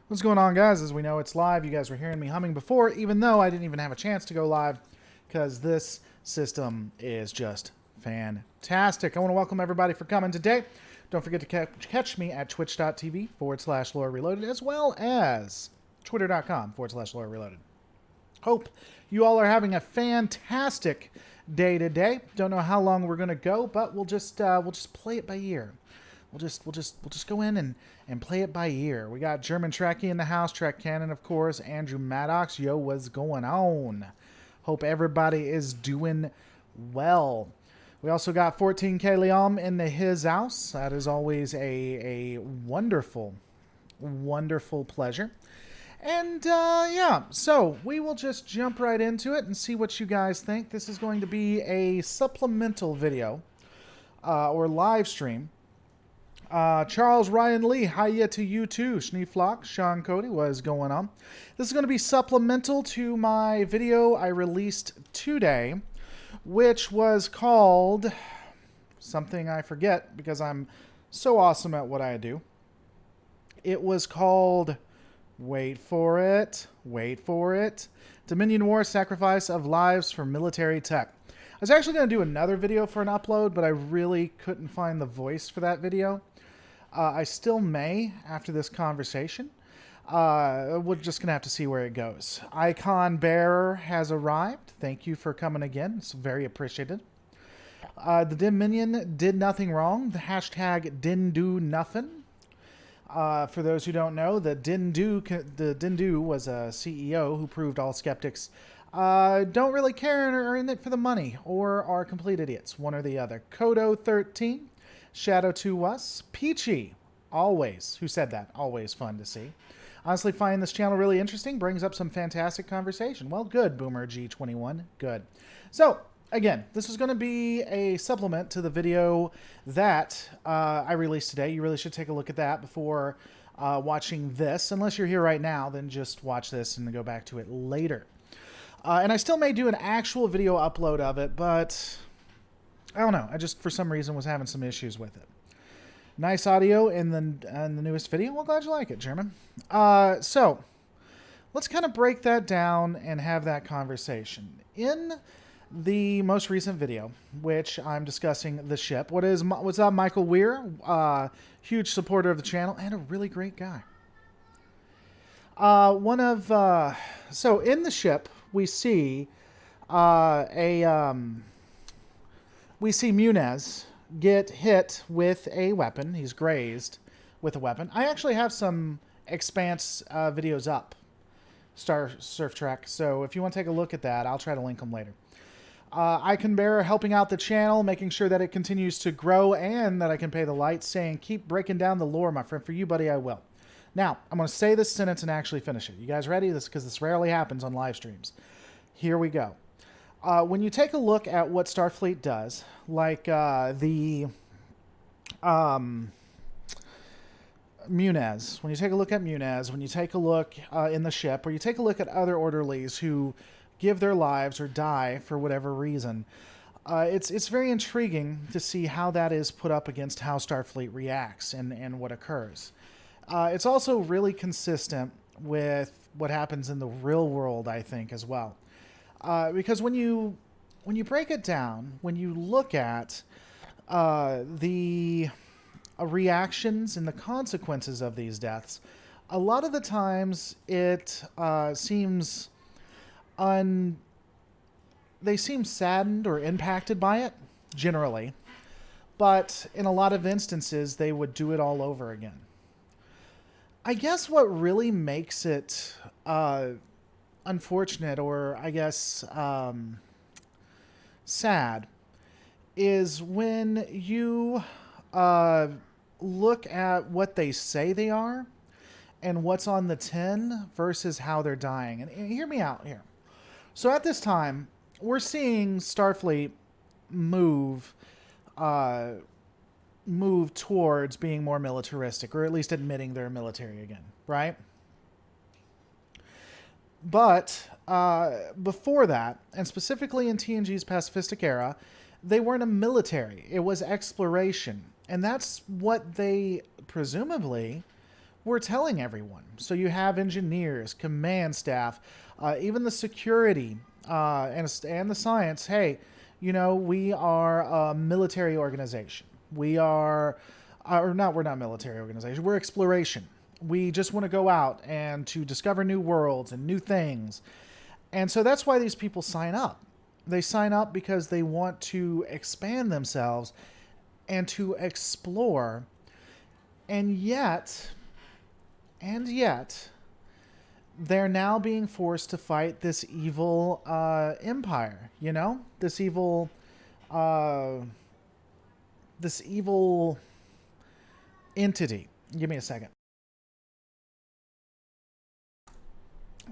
What's going on, guys? As we know, it's live. You guys were hearing me humming before, even though I didn't even have a chance to go live, because this system is just fantastic. I want to welcome everybody for coming today. Don't forget to catch me at twitch.tv/Lore Reloaded, as well as twitter.com/Lore Reloaded. Hope you all are having a fantastic day today. Don't know how long we're going to go, but we'll just play it by ear. We'll just go in and play it by ear. We got German Trekkie in the house, Trek Cannon, of course, Andrew Maddox. Yo, what's going on? Hope everybody is doing well. We also got 14K Liam in his house. That is always a wonderful, wonderful pleasure. And yeah, so we will just jump right into it and see what you guys think. This is going to be a supplemental video or live stream. Charles Ryan Lee, hiya to you too. Schneeflock, Sean Cody, what is going on? This is going to be supplemental to my video I released today, which was called something I forget because I'm so awesome at what I do. It was called, wait for it, Dominion War, Sacrifice of Lives for Military Tech. I was actually going to do another video for an upload, but I really couldn't find the voice for that video. I still may after this conversation. We're just going to have to see where it goes. Icon Bearer has arrived. Thank you for coming again. It's very appreciated. The Dominion did nothing wrong. The hashtag didn't do nothing. For those who don't know, the Dindu was a CEO who proved all skeptics don't really care and are in it for the money or are complete idiots. One or the other. Kodo 13. Shadow to us. Peachy, always. Who said that? Always fun to see. Honestly, find this channel really interesting. Brings up some fantastic conversation. Well, good, Boomer G21. Good. So, again, this is going to be a supplement to the video that I released today. You really should take a look at that before watching this. Unless you're here right now, then just watch this and then go back to it later. And I still may do an actual video upload of it, but I don't know. I just, for some reason, was having some issues with it. Nice audio in the newest video. Well, glad you like it, German. So, let's kind of break that down and have that conversation. In the most recent video, which I'm discussing the ship, what's up, Michael Weir? Huge supporter of the channel and a really great guy. So in the ship, we see we see Munez get hit with a weapon. He's grazed with a weapon. I actually have some Expanse videos up, Surf Trek, so if you want to take a look at that, I'll try to link them later. Icon Bearer helping out the channel, making sure that it continues to grow and that I can pay the lights, saying, keep breaking down the lore, my friend. For you, buddy, I will. Now, I'm going to say this sentence and actually finish it. You guys ready? Because this rarely happens on live streams. Here we go. When you take a look at what Starfleet does, like Munez, when you take a look at Munez, when you take a look in the ship, or you take a look at other orderlies who give their lives or die for whatever reason, it's very intriguing to see how that is put up against how Starfleet reacts and what occurs. It's also really consistent with what happens in the real world, I think, as well. Because when you break it down, when you look at the reactions and the consequences of these deaths, a lot of the times it seems they seem saddened or impacted by it, generally. But in a lot of instances, they would do it all over again. I guess what really makes it unfortunate, or I guess sad, is when you look at what they say they are and what's on the tin versus how they're dying. And hear me out here. So at this time, we're seeing Starfleet move towards being more militaristic, or at least admitting they're military again, right? But before that, and specifically in TNG's pacifistic era, they weren't a military. It was exploration. And that's what they presumably we're telling everyone. So you have engineers, command staff, even the security, and the science. Hey, you know, we are a military organization. We are, or not, we're not a military organization. We're exploration. We just want to go out and to discover new worlds and new things. And so that's why these people sign up. They sign up because they want to expand themselves and to explore. And yet, they're now being forced to fight this evil empire, you know? This evil entity. Give me a second.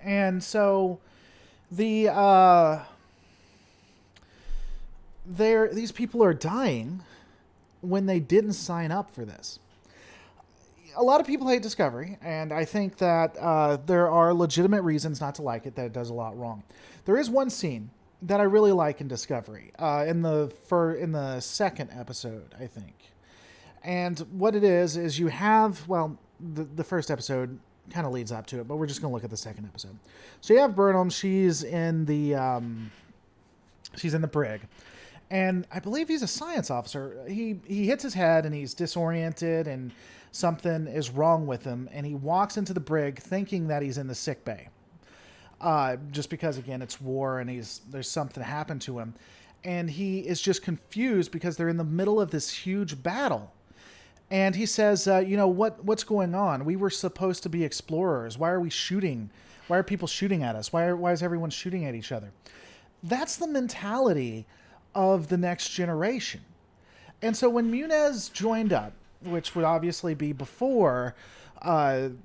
And so these people are dying when they didn't sign up for this. A lot of people hate Discovery, and I think that there are legitimate reasons not to like it, that it does a lot wrong. There is one scene that I really like in Discovery, in the second episode, I think. And what it is you have, well, the first episode kind of leads up to it, but we're just going to look at the second episode. So you have Burnham, she's in the brig. And I believe he's a science officer. He hits his head and he's disoriented and something is wrong with him. And he walks into the brig thinking that he's in the sick bay. Just because, again, it's war and there's something happened to him. And he is just confused because they're in the middle of this huge battle. And he says, you know, what's going on? We were supposed to be explorers. Why are we shooting? Why are people shooting at us? Why is everyone shooting at each other? That's the mentality of the next generation. And so when Munez joined up, which would obviously be before the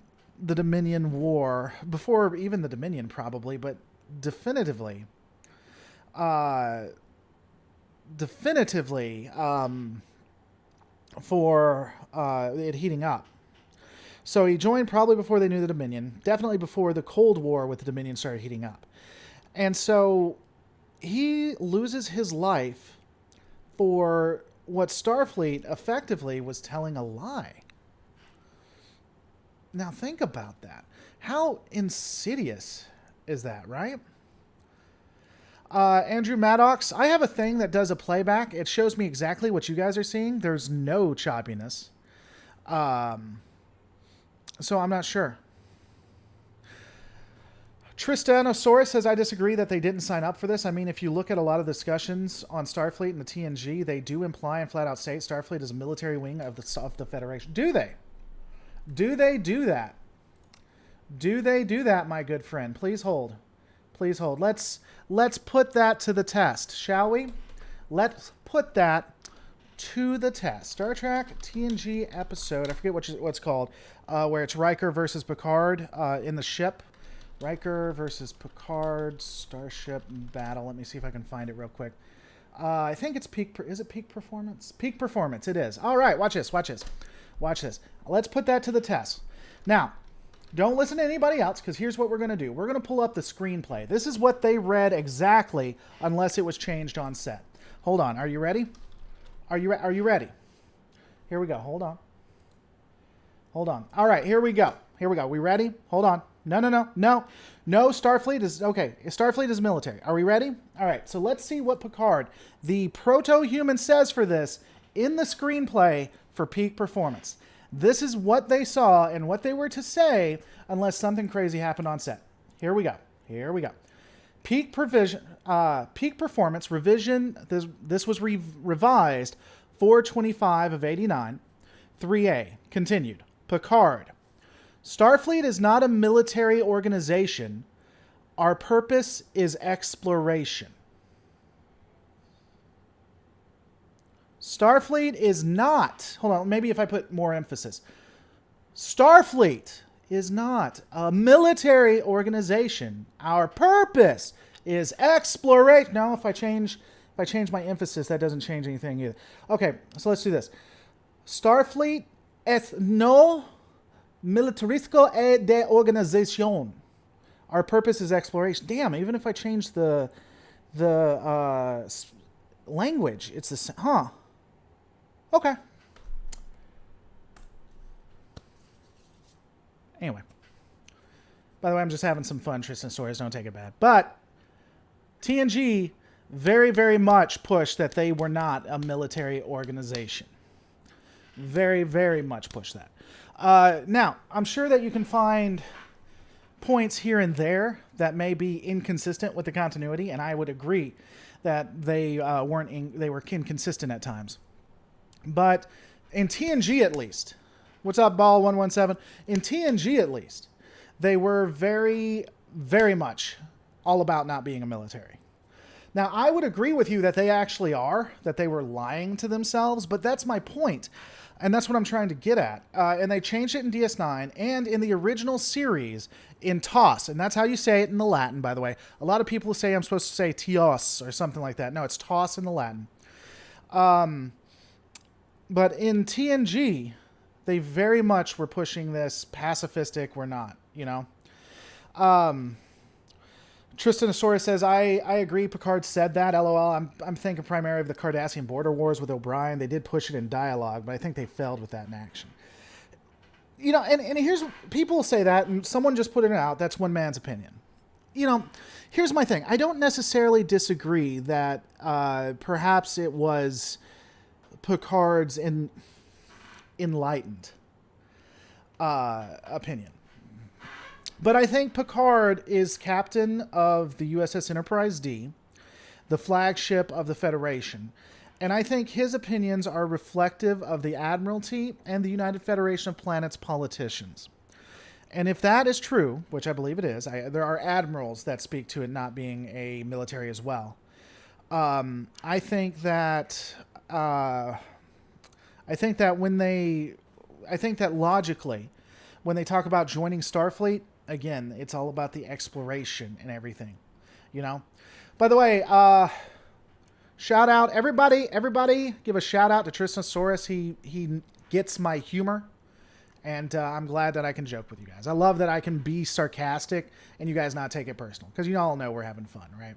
Dominion War, before even the Dominion probably, but definitively for it heating up. So he joined probably before they knew the Dominion, definitely before the Cold War with the Dominion started heating up. And so he loses his life for what Starfleet effectively was telling a lie. Now think about that. How insidious is that, right? Andrew Maddox, I have a thing that does a playback. It shows me exactly what you guys are seeing. There's no choppiness. So I'm not sure. Tristanosaurus says, I disagree that they didn't sign up for this. I mean, if you look at a lot of discussions on Starfleet and the TNG, they do imply and flat out state Starfleet is a military wing of the Federation. Do they? Do they do that? Do they do that, my good friend? Please hold. Please hold. Let's put that to the test, shall we? Let's put that to the test. Star Trek TNG episode, I forget what it's called, where it's Riker versus Picard in the ship. Riker versus Picard Starship Battle. Let me see if I can find it real quick. I think it's Peak. Is it Peak Performance? Peak Performance. It is. All right. Watch this. Watch this. Watch this. Let's put that to the test. Now, don't listen to anybody else, because here's what we're going to do. We're going to pull up the screenplay. This is what they read exactly, unless it was changed on set. Hold on. Are you ready? Are you ready? Here we go. Hold on. Hold on. All right. Here we go. Here we go. We ready? Hold on. No. Starfleet is okay. Starfleet is military. Are we ready? All right. So let's see what Picard, the proto-human, says for this in the screenplay for Peak Performance. This is what they saw and what they were to say unless something crazy happened on set. Here we go. Here we go. Peak Performance revision. This was revised 4/25 of 89. 3A continued. Picard. Starfleet is not a military organization. Our purpose is exploration. Starfleet is not, hold on, maybe if I put more emphasis. Starfleet is not a military organization. Our purpose is exploration. No, if I change my emphasis, that doesn't change anything either. Okay, so let's do this. Starfleet es no militarístico de organización. Our purpose is exploration. Damn, even if I change the language, it's the same. Huh. Okay. Anyway. By the way, I'm just having some fun, Tristan stories. Don't take it bad. But TNG very, very much pushed that they were not a military organization. Very, very much pushed that. Now, I'm sure that you can find points here and there that may be inconsistent with the continuity, and I would agree that they were inconsistent at times. But in TNG at least, what's up, Ball 117? In TNG at least, they were very, very much all about not being a military. Now, I would agree with you that they actually are, that they were lying to themselves, but that's my point. And that's what I'm trying to get at. And they changed it in DS9 and in the original series in TOS. And that's how you say it in the Latin, by the way. A lot of people say I'm supposed to say TOS or something like that. No, it's TOS in the Latin. But in TNG, they very much were pushing this pacifistic, we're not, you know. Tristanosaurus says, I agree, Picard said that, LOL. I'm thinking primarily of the Cardassian border wars with O'Brien. They did push it in dialogue, but I think they failed with that in action. You know, and here's, people say that, and someone just put it out, that's one man's opinion. You know, here's my thing. I don't necessarily disagree that perhaps it was Picard's enlightened opinion. But I think Picard is captain of the USS Enterprise D, the flagship of the Federation. And I think his opinions are reflective of the Admiralty and the United Federation of Planets politicians. And if that is true, which I believe it is, there are admirals that speak to it not being a military as well. I think that logically, when they talk about joining Starfleet, again, it's all about the exploration and everything, you know. By the way, shout out everybody, give a shout out to Tristanosaurus. He gets my humor, and I'm glad that I can joke with you guys. I love that I can be sarcastic and you guys not take it personal, because you all know we're having fun, right?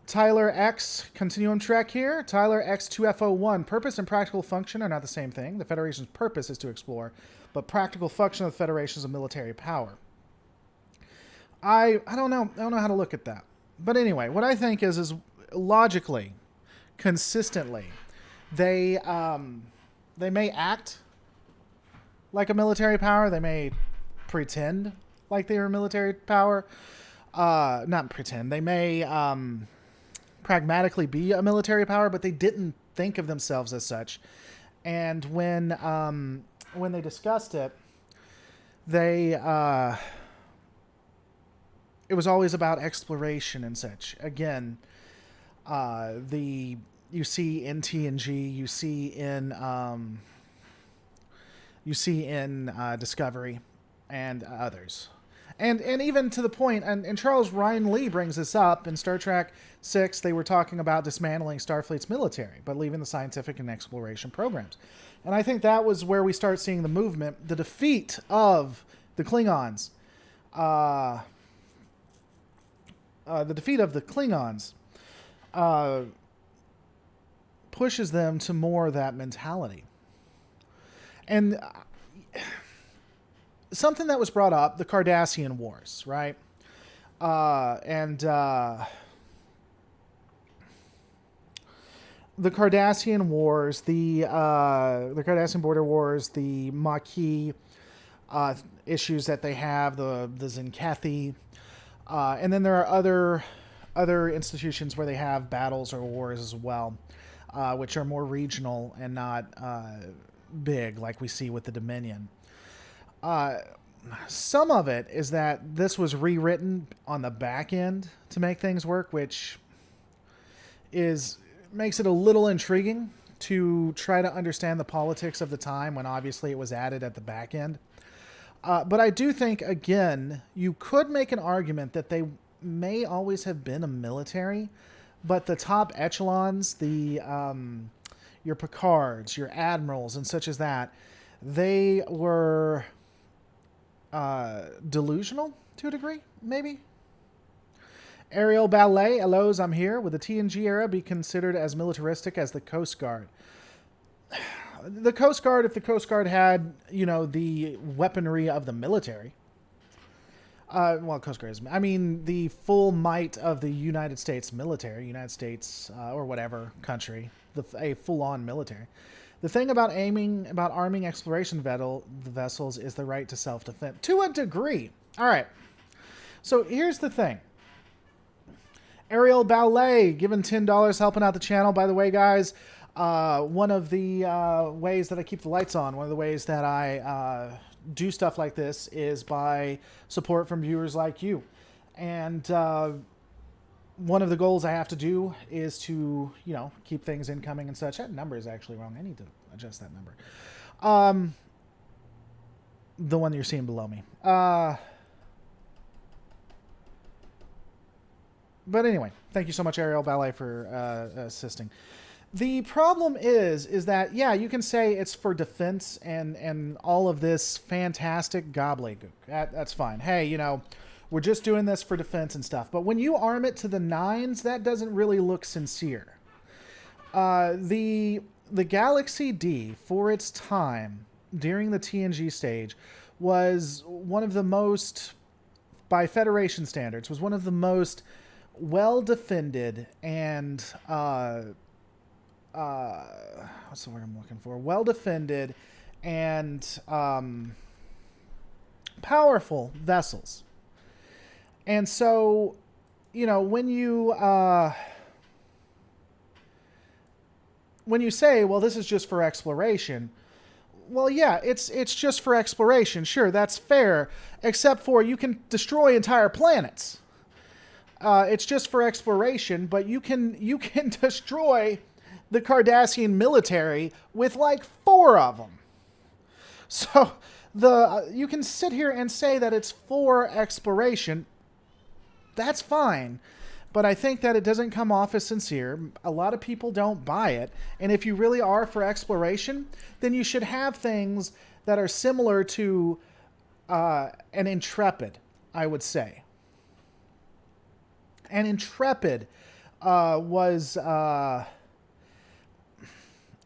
Tyler X, Continuum Trek here. Tyler X 2F01. Purpose and practical function are not the same thing. The Federation's purpose is to explore, but practical function of the Federation is a military power. I don't know. I don't know how to look at that. But anyway, what I think is logically, consistently, they may act like a military power. They may pretend like they were a military power. Not pretend. They may pragmatically be a military power, but they didn't think of themselves as such. And when they discussed it, it was always about exploration and such. Again, you see in TNG, you see in Discovery and others. And even to the point, and Charles Ryan Lee brings this up, in Star Trek VI, they were talking about dismantling Starfleet's military, but leaving the scientific and exploration programs. And I think that was where we start seeing the movement, the defeat of the Klingons. Pushes them to more of that mentality. And something that was brought up, the Cardassian Wars, right? The Cardassian Wars, the Cardassian Border Wars, the Maquis issues that they have, the Zenkethi, and then there are other institutions where they have battles or wars as well, which are more regional and not big like we see with the Dominion. Some of it is that this was rewritten on the back end to make things work, which makes it a little intriguing to try to understand the politics of the time when obviously it was added at the back end. But I do think, again, you could make an argument that they may always have been a military, but the top echelons, your Picards, your admirals, and such as that, they were delusional to a degree, maybe. Aerial Ballet, hellos, I'm here. Would the TNG era be considered as militaristic as the Coast Guard? the Coast Guard, if the Coast Guard had, the weaponry of the military, Coast Guard is, I mean, the full might of the United States military, United States, or whatever country, a full-on military. The thing about arming exploration vessels is the right to self-defense, to a degree. All right. So here's the thing. Ariel Ballet giving $10 helping out the channel. By the way, guys, one of the ways that I keep the lights on, one of the ways that I do stuff like this is by support from viewers like you. And one of the goals I have to do is to, keep things incoming and such. That number is actually wrong. I need to adjust that number. The one you're seeing below me. But anyway, thank you so much, Ariel Ballet, for assisting. The problem is that, yeah, you can say it's for defense and all of this fantastic gobbledygook. That's fine. Hey, we're just doing this for defense and stuff. But when you arm it to the nines, that doesn't really look sincere. The Galaxy D, for its time, during the TNG stage, was one of the most, by Federation standards, was one of the most well-defended and what's the word I'm looking for? Well-defended and powerful vessels. And so, when you say, well, this is just for exploration, well, yeah, it's just for exploration. Sure, that's fair, except for you can destroy entire planets. It's just for exploration, but you can destroy the Cardassian military with like 4 of them. So you can sit here and say that it's for exploration. That's fine. But I think that it doesn't come off as sincere. A lot of people don't buy it. And if you really are for exploration, then you should have things that are similar to an Intrepid, I would say. And Intrepid was...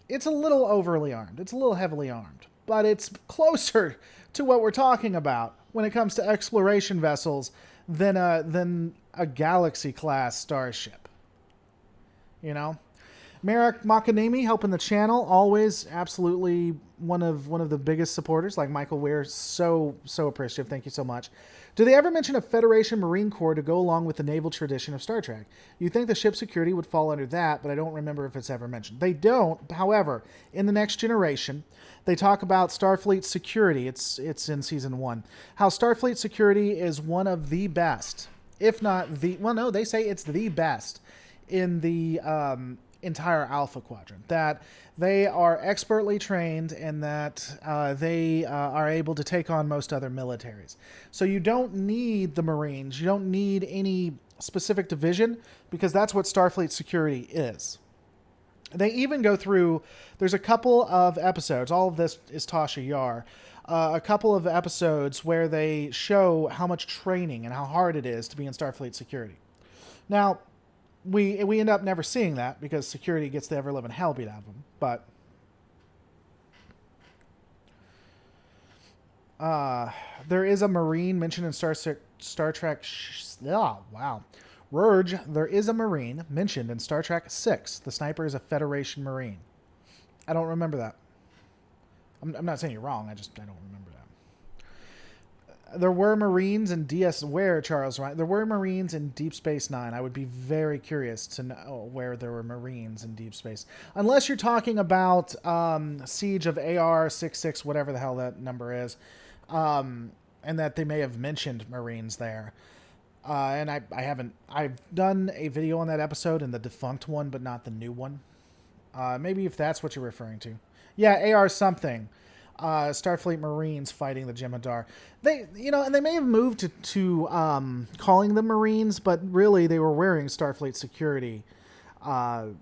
it's a little overly armed. It's a little heavily armed. But it's closer to what we're talking about when it comes to exploration vessels than a Galaxy-class starship. Merrick Makanemi helping the channel, always absolutely one of the biggest supporters. Like Michael Weir, so appreciative. Thank you so much. Do they ever mention a Federation Marine Corps to go along with the naval tradition of Star Trek? You think the ship security would fall under that, but I don't remember if it's ever mentioned. They don't. However, in The Next Generation, they talk about Starfleet security. It's in season 1. How Starfleet security is one of the best, if not the... Well, no, they say it's the best in the entire Alpha Quadrant. That they are expertly trained and that they are able to take on most other militaries. So you don't need the Marines. You don't need any specific division because that's what Starfleet security is. They even go through, there's a couple of episodes, all of this is Tasha Yar, a couple of episodes where they show how much training and how hard it is to be in Starfleet security. Now, we end up never seeing that because security gets the ever-living hell beat out of them. But there is a Marine mentioned in Star Trek. There is a Marine mentioned in Star Trek 6. The sniper is a Federation Marine. I don't remember that. I'm not saying you're wrong. I don't remember that. There were Marines in Charles, right? There were Marines in Deep Space Nine. I would be very curious to know where there were Marines in Deep Space. Unless you're talking about Siege of AR-66, whatever the hell that number is, and that they may have mentioned Marines there. And I've done a video on that episode in the defunct one, but not the new one. Maybe if that's what you're referring to. Yeah, AR something. Starfleet Marines fighting the Jem'Hadar. And they may have moved to calling them Marines, but really they were wearing Starfleet security. The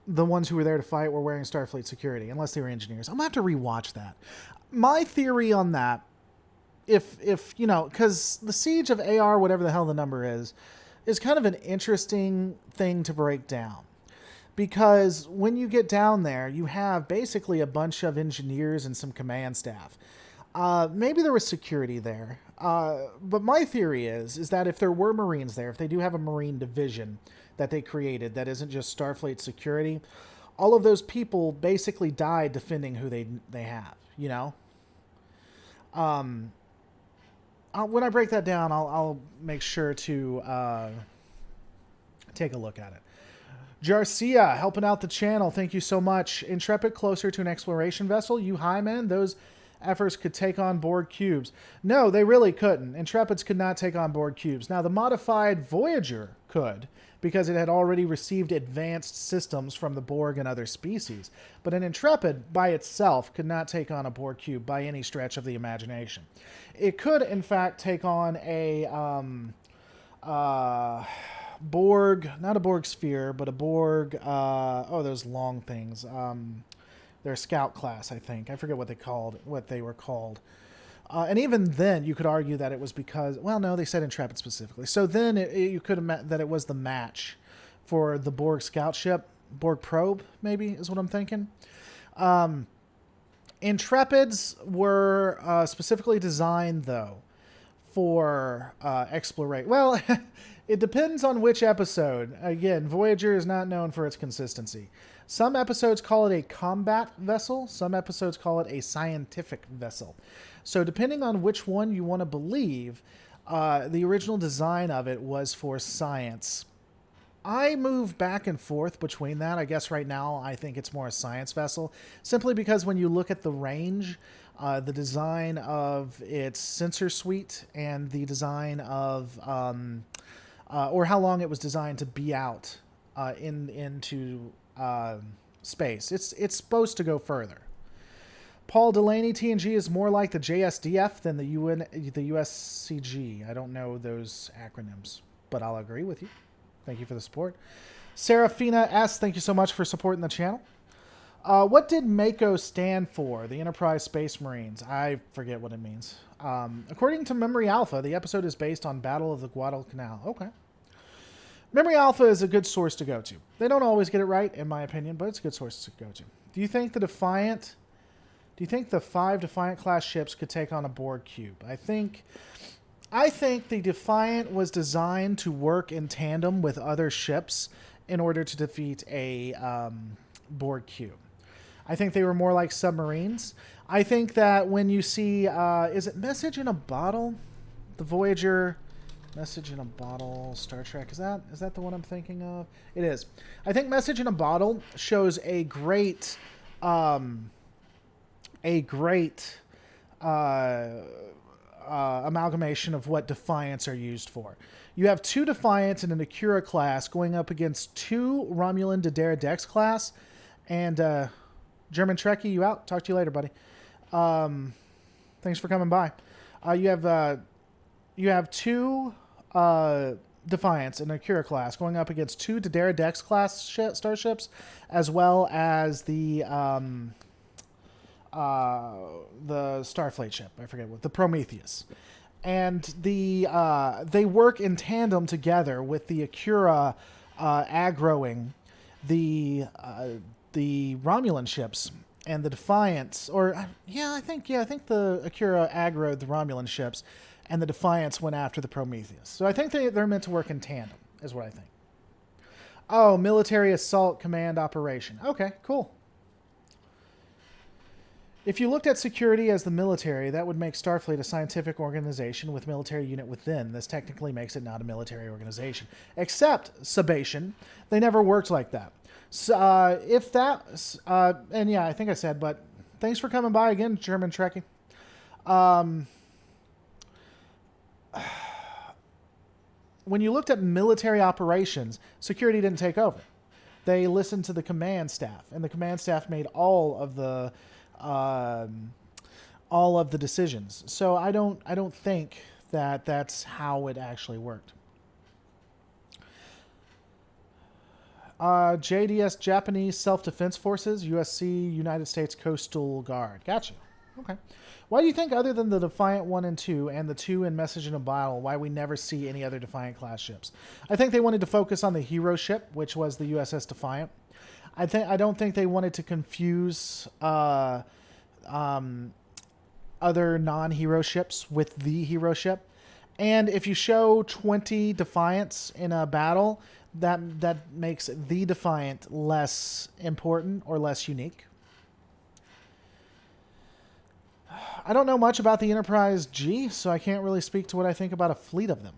ones who were there to fight were wearing Starfleet security, unless they were engineers. I'm gonna have to rewatch that. My theory on that, if because the Siege of AR, whatever the hell the number is kind of an interesting thing to break down. because when you get down there, you have basically a bunch of engineers and some command staff. Maybe there was security there. But my theory is that if there were Marines there, if they do have a Marine division that they created that isn't just Starfleet security, all of those people basically died defending who they have, you know? When I break that down, I'll make sure to take a look at it. Jarcia, helping out the channel. Thank you so much. Intrepid closer to an exploration vessel. You high men, those efforts could take on board cubes. No, they really couldn't. Intrepids could not take on board cubes. Now, the modified Voyager could, because it had already received advanced systems from the Borg and other species. But an Intrepid, by itself, could not take on a Borg cube by any stretch of the imagination. It could, in fact, take on a Borg, not a Borg sphere, but a Borg, those long things. They're scout class, I think. I forget what they were called. And even then, you could argue that it was because, well, no, they said Intrepid specifically. So then you could have that it was the match for the Borg scout ship. Borg probe, maybe, is what I'm thinking. Intrepids were specifically designed, though, for exploration. Well, it depends on which episode. Again, Voyager is not known for its consistency. Some episodes call it a combat vessel. Some episodes call it a scientific vessel. So depending on which one you want to believe, the original design of it was for science. I move back and forth between that. I guess right now I think it's more a science vessel, simply because when you look at the range, the design of its sensor suite and the design of, or how long it was designed to be out into space. It's supposed to go further. Paul Delaney, TNG is more like the JSDF than the USCG. I don't know those acronyms, but I'll agree with you. Thank you for the support. Serafina S., thank you so much for supporting the channel. What did MACO stand for? The Enterprise Space Marines. I forget what it means. According to Memory Alpha, the episode is based on Battle of the Guadalcanal. Okay. Memory Alpha is a good source to go to. They don't always get it right, in my opinion, but it's a good source to go to. Do you think the 5 Defiant class ships could take on a Borg cube? I think the Defiant was designed to work in tandem with other ships in order to defeat a Borg cube. I think they were more like submarines. I think that when you see, is it Message in a Bottle? The Voyager Message in a Bottle, Star Trek. Is that the one I'm thinking of? It is. I think Message in a Bottle shows a great amalgamation of what Defiants are used for. You have 2 Defiants in an Acura class going up against 2 Romulan Didera Dex class, and German Trekkie, you out? Talk to you later, buddy. Thanks for coming by. You have 2 Defiants in an Acura class going up against 2 Didera Dex class starships, as well as the Starfleet ship. I forget what, the Prometheus. And they work in tandem together with the Acura aggroing the Romulan ships and the Defiants, I think the Acura aggroed the Romulan ships and the Defiants went after the Prometheus. So I think they're meant to work in tandem, is what I think. Oh, military assault command operation. Okay, cool. If you looked at security as the military, that would make Starfleet a scientific organization with military unit within. This technically makes it not a military organization. Except Sabation, they never worked like that. So, and yeah, I think I said, but thanks for coming by again, German Trekkie. When you looked at military operations, security didn't take over. They listened to the command staff, and the command staff made all of the decisions. So I don't think that that's how it actually worked. JDS Japanese Self-Defense Forces, USC United States Coastal Guard. Gotcha. Okay. Why do you think, other than the Defiant 1 and 2 and the 2 in Message in a Bottle, why we never see any other Defiant class ships? I think they wanted to focus on the hero ship, which was the USS Defiant. I don't think they wanted to confuse other non-hero ships with the hero ship. And if you show 20 Defiants in a battle, that makes the Defiant less important or less unique. I don't know much about the Enterprise G, so I can't really speak to what I think about a fleet of them.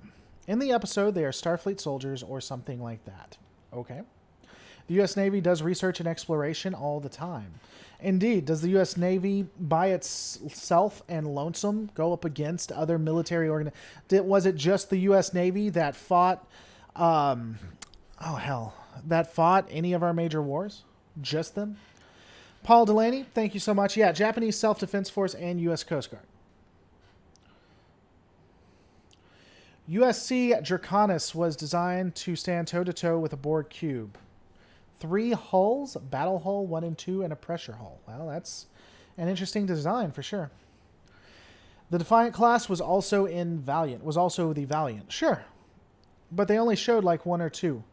In the episode, they are Starfleet soldiers or something like that. Okay. The U.S. Navy does research and exploration all the time. Indeed, does the U.S. Navy by itself and lonesome go up against other military organizations? Was it just the U.S. Navy that fought, that fought any of our major wars? Just them? Paul Delaney, thank you so much. Yeah, Japanese Self-Defense Force and U.S. Coast Guard. USC Draconis was designed to stand toe-to-toe with a Borg cube. 3 hulls, battle hull 1 and 2, and a pressure hull. Well, that's an interesting design for sure. The Defiant class was also the Valiant. Sure. But they only showed like 1 or 2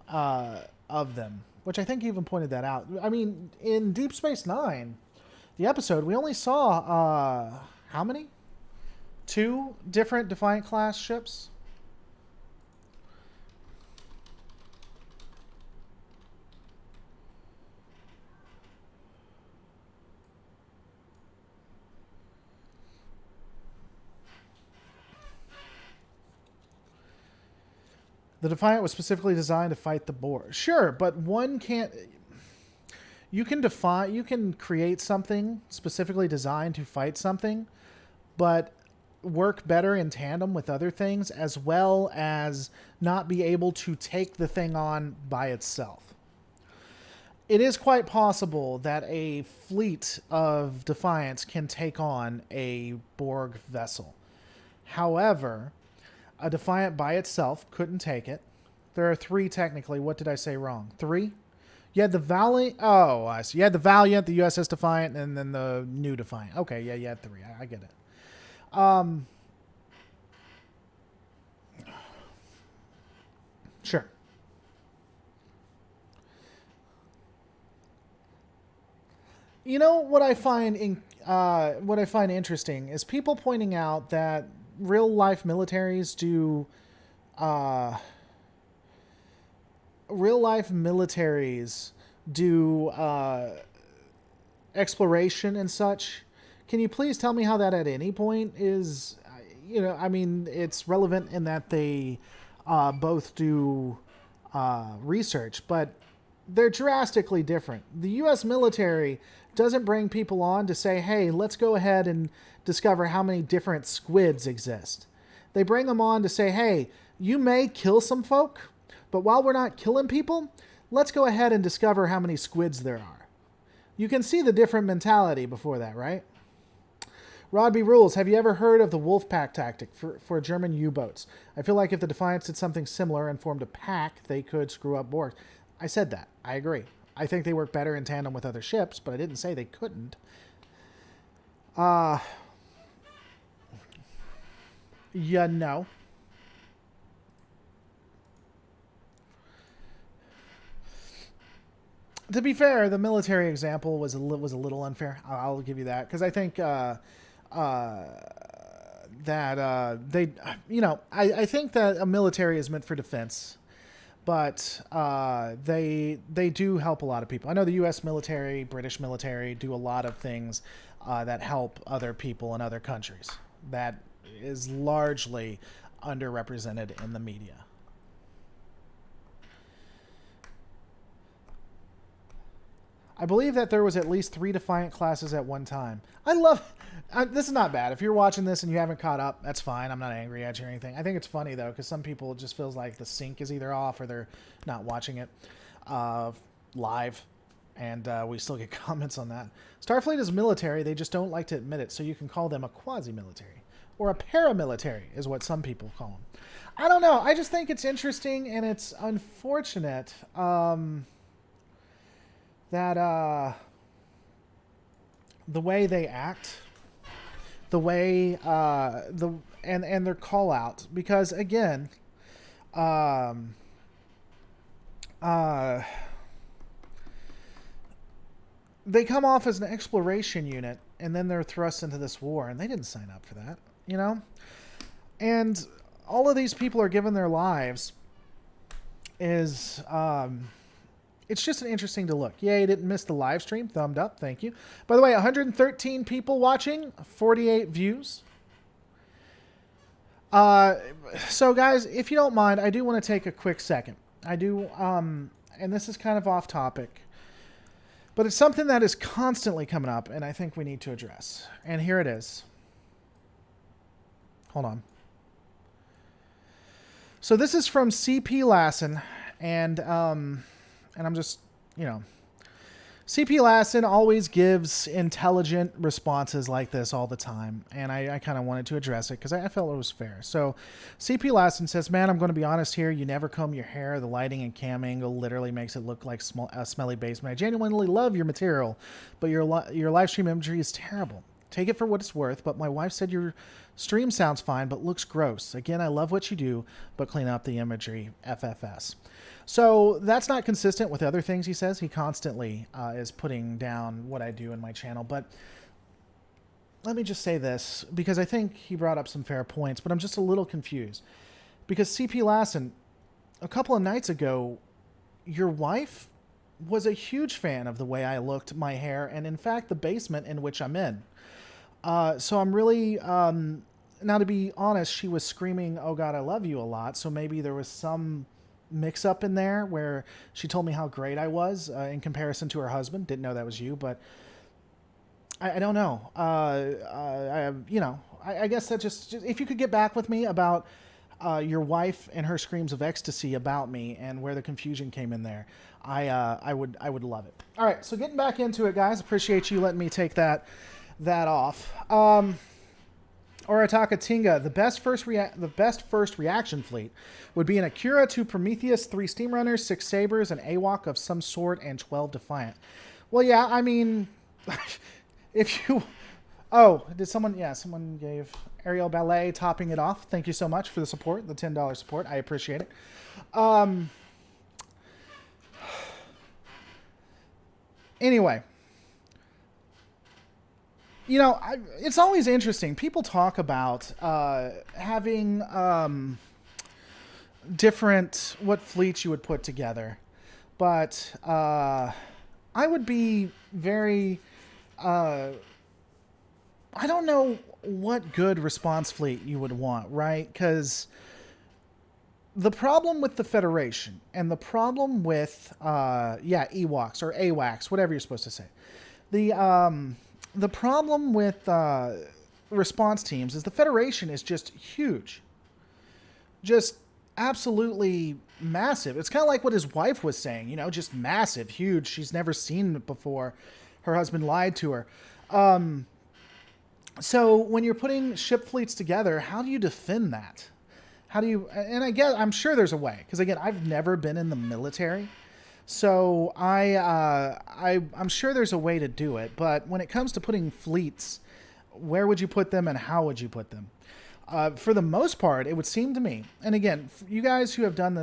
of them, which I think even pointed that out. I mean, in Deep Space Nine, the episode, we only saw, how many? 2 different Defiant class ships? The Defiant was specifically designed to fight the Borg. Sure, but one can't... You can create something specifically designed to fight something, but work better in tandem with other things, as well as not be able to take the thing on by itself. It is quite possible that a fleet of Defiants can take on a Borg vessel. However, a Defiant by itself couldn't take it. There are 3 technically. What did I say wrong? 3? You had the Valiant. Oh, I see. You had the Valiant, the USS Defiant, and then the new Defiant. Okay, yeah, you had 3. I get it. Sure. You know what I find interesting is people pointing out that real life militaries do exploration and such. Can you please tell me how that at any point is, I mean, it's relevant in that they both do research, but they're drastically different. The U.S. military doesn't bring people on to say, hey, let's go ahead and discover how many different squids exist. They bring them on to say, hey, you may kill some folk, but while we're not killing people, let's go ahead and discover how many squids there are. You can see the different mentality before that, right? Rod B. Rules, have you ever heard of the Wolfpack tactic for German U-boats? I feel like if the Defiants did something similar and formed a pack, they could screw up Borg. I said that. I agree. I think they work better in tandem with other ships, but I didn't say they couldn't. Yeah, no. To be fair, the military example was a little unfair. I'll give you that, because I think they, I think that a military is meant for defense, but they do help a lot of people. I know the U.S. military, British military do a lot of things that help other people in other countries. That is largely underrepresented in the media. I believe that there was at least 3 Defiant classes at one time. This is not bad. If you're watching this and you haven't caught up, that's fine. I'm not angry at you or anything. I think it's funny, though, because some people just feels like the sync is either off or they're not watching it live. And we still get comments on that. Starfleet is military. They just don't like to admit it. So you can call them a quasi-military. Or a paramilitary is what some people call them. I don't know. I just think it's interesting and it's unfortunate that the way they act, the way and their call out, because again, they come off as an exploration unit, and then they're thrust into this war, and they didn't sign up for that, you know? And all of these people are given their lives is, it's just an interesting to look. Yay, didn't miss the live stream. Thumbed up. Thank you. By the way, 113 people watching, 48 views. So guys, if you don't mind, I do want to take a quick second. I do, and this is kind of off topic, but it's something that is constantly coming up, and I think we need to address. And here it is. Hold on. So this is from CP Lassen, and I'm just, you know, CP Lassen always gives intelligent responses like this all the time, and I kind of wanted to address it because I felt it was fair. So CP Lassen says, man, I'm going to be honest here. You never comb your hair. The lighting and cam angle literally makes it look like a smelly basement. I genuinely love your material, but your live stream imagery is terrible. Take it for what it's worth, but my wife said your stream sounds fine, but looks gross. Again, I love what you do, but clean up the imagery, FFS. So that's not consistent with other things he says. He constantly is putting down what I do in my channel. But let me just say this, because I think he brought up some fair points, but I'm just a little confused. Because CP Lassen, a couple of nights ago, your wife was a huge fan of the way I looked, my hair, and in fact, the basement in which I'm in. So I'm really, now to be honest, she was screaming, "Oh God, I love you" a lot. So maybe there was some mix up in there where she told me how great I was in comparison to her husband. Didn't know that was you, but I don't know. You know, I guess that just if you could get back with me about your wife and her screams of ecstasy about me and where the confusion came in there, I would love it. All right, so getting back into it, guys. Appreciate you letting me take that off. Orataka Tinga, the best first reaction fleet would be an Akira, 2 Prometheus, 3 Steam Runners, 6 Sabers, an AWAC of some sort, and 12 Defiant. Well, yeah, I mean, if you... Oh, did someone... Yeah, someone gave Ariel Ballet topping it off. Thank you so much for the support, the $10 support. I appreciate it. Anyway... You know, it's always interesting. People talk about having different, what fleets you would put together. But I would be very, I don't know what good response fleet you would want, right? Because the problem with the Federation and the problem with, EWACs or AWACs, whatever you're supposed to say. The problem with response teams is the Federation is just huge. Just absolutely massive. It's kind of like what his wife was saying, you know, just massive, huge. She's never seen it before. Her husband lied to her. So when you're putting ship fleets together, how do you defend that? How do you... And I'm sure there's a way. Because, again, I've never been in the military. So I'm sure there's a way to do it, but when it comes to putting fleets, where would you put them and how would you put them? For the most part, it would seem to me, and again, you guys who have been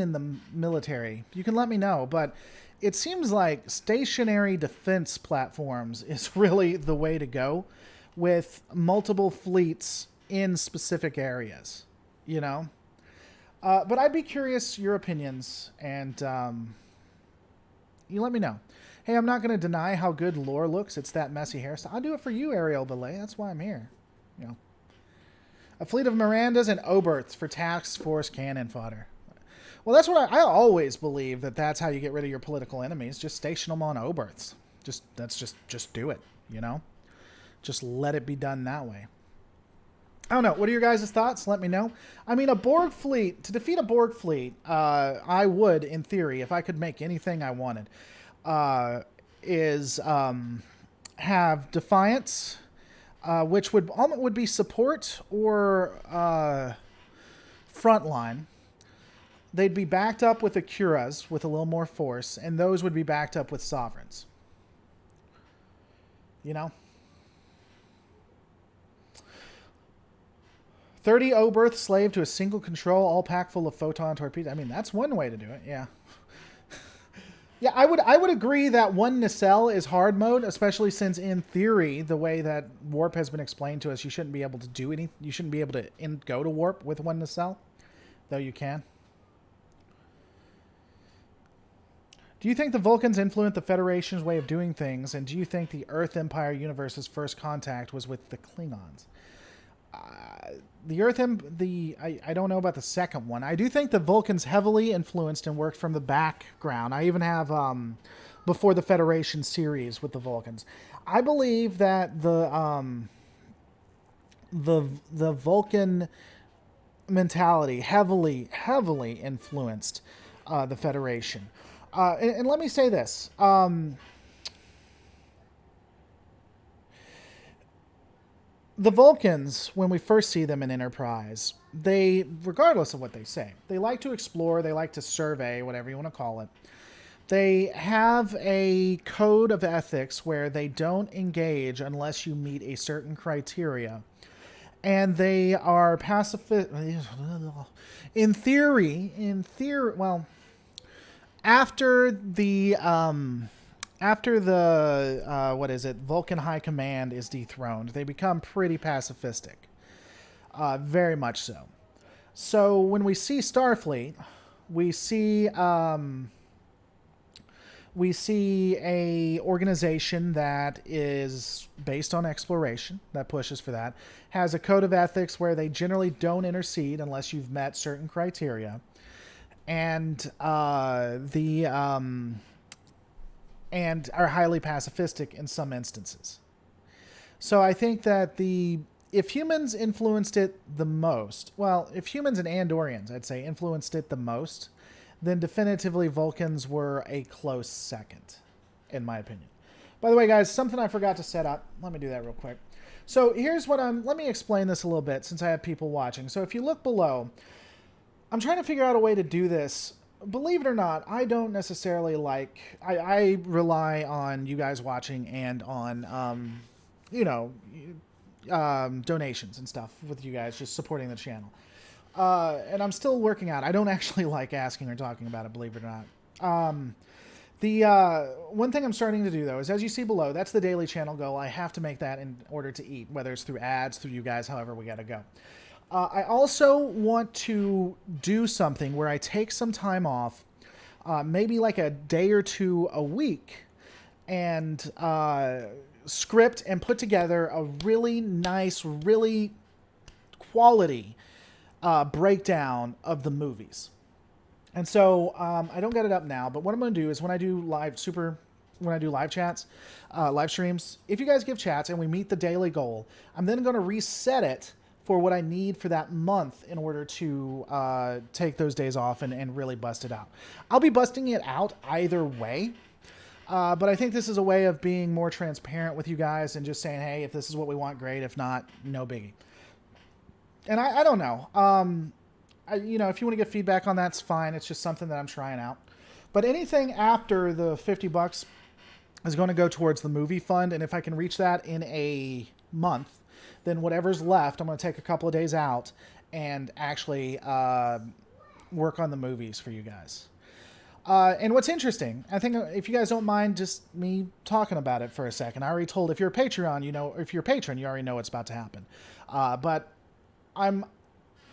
in the military, you can let me know, but it seems like stationary defense platforms is really the way to go with multiple fleets in specific areas, you know? But I'd be curious your opinions, and you let me know. Hey, I'm not going to deny how good lore looks. It's that messy hairstyle. I'll do it for you, Ariel Belay. That's why I'm here. You know, a fleet of Mirandas and Oberths for task force cannon fodder. Well, that's what I always believe, that's how you get rid of your political enemies. Just station them on Oberths. Just do it. You know, just let it be done that way. I don't know. What are your guys' thoughts? Let me know. I mean, a Borg fleet, to defeat a Borg fleet, I would, in theory, if I could make anything I wanted, have Defiance, which would be support or frontline. They'd be backed up with Akuras with a little more force, and those would be backed up with Sovereigns. You know? 30 Oberth slave to a single control, all packed full of photon torpedoes. I mean, that's one way to do it, yeah. Yeah, I would agree that one nacelle is hard mode, especially since in theory, the way that warp has been explained to us, you shouldn't be able to do any. You shouldn't be able to go to warp with one nacelle, though you can. Do you think the Vulcans influenced the Federation's way of doing things, and do you think the Earth Empire universe's first contact was with the Klingons? I don't know about the second one. I do think the Vulcans heavily influenced and worked from the background. I even have before the Federation series with the Vulcans. I believe that the Vulcan mentality heavily influenced the Federation. And let me say this. The Vulcans, when we first see them in Enterprise, they, regardless of what they say, they like to explore, they like to survey, whatever you want to call it. They have a code of ethics where they don't engage unless you meet a certain criteria. And they are pacifist. In theory, well, after the what is it, Vulcan High Command is dethroned, they become pretty pacifistic, very much so. So when we see Starfleet, we see a organization that is based on exploration, that pushes for that, has a code of ethics where they generally don't intercede unless you've met certain criteria, and and are highly pacifistic in some instances. So I think that if humans influenced it the most, well, if humans and Andorians, I'd say, influenced it the most, then definitively Vulcans were a close second, in my opinion. By the way, guys, something I forgot to set up. Let me do that real quick. So here's what let me explain this a little bit since I have people watching. So if you look below, I'm trying to figure out a way to do this. Believe it or not, I don't necessarily I rely on you guys watching and on, donations and stuff with you guys just supporting the channel. And I'm still working out. I don't actually like asking or talking about it, believe it or not. The one thing I'm starting to do, though, is as you see below, that's the daily channel goal. I have to make that in order to eat, whether it's through ads, through you guys, however we got to go. I also want to do something where I take some time off, maybe like a day or two a week, and script and put together a really nice, really quality breakdown of the movies. And so I don't get it up now, but what I'm going to do is when I do live chats, live streams, if you guys give chats and we meet the daily goal, I'm then going to reset it for what I need for that month in order to take those days off and really bust it out. I'll be busting it out either way, but I think this is a way of being more transparent with you guys and just saying, hey, if this is what we want, great. If not, no biggie. And I don't know. If you want to get feedback on that's fine. It's just something that I'm trying out. But anything after the $50 is going to go towards the movie fund, and if I can reach that in a month, then whatever's left, I'm going to take a couple of days out and actually work on the movies for you guys. And what's interesting, I think if you guys don't mind just me talking about it for a second, I already told, if you're a Patreon, if you're a patron, you already know what's about to happen. But I'm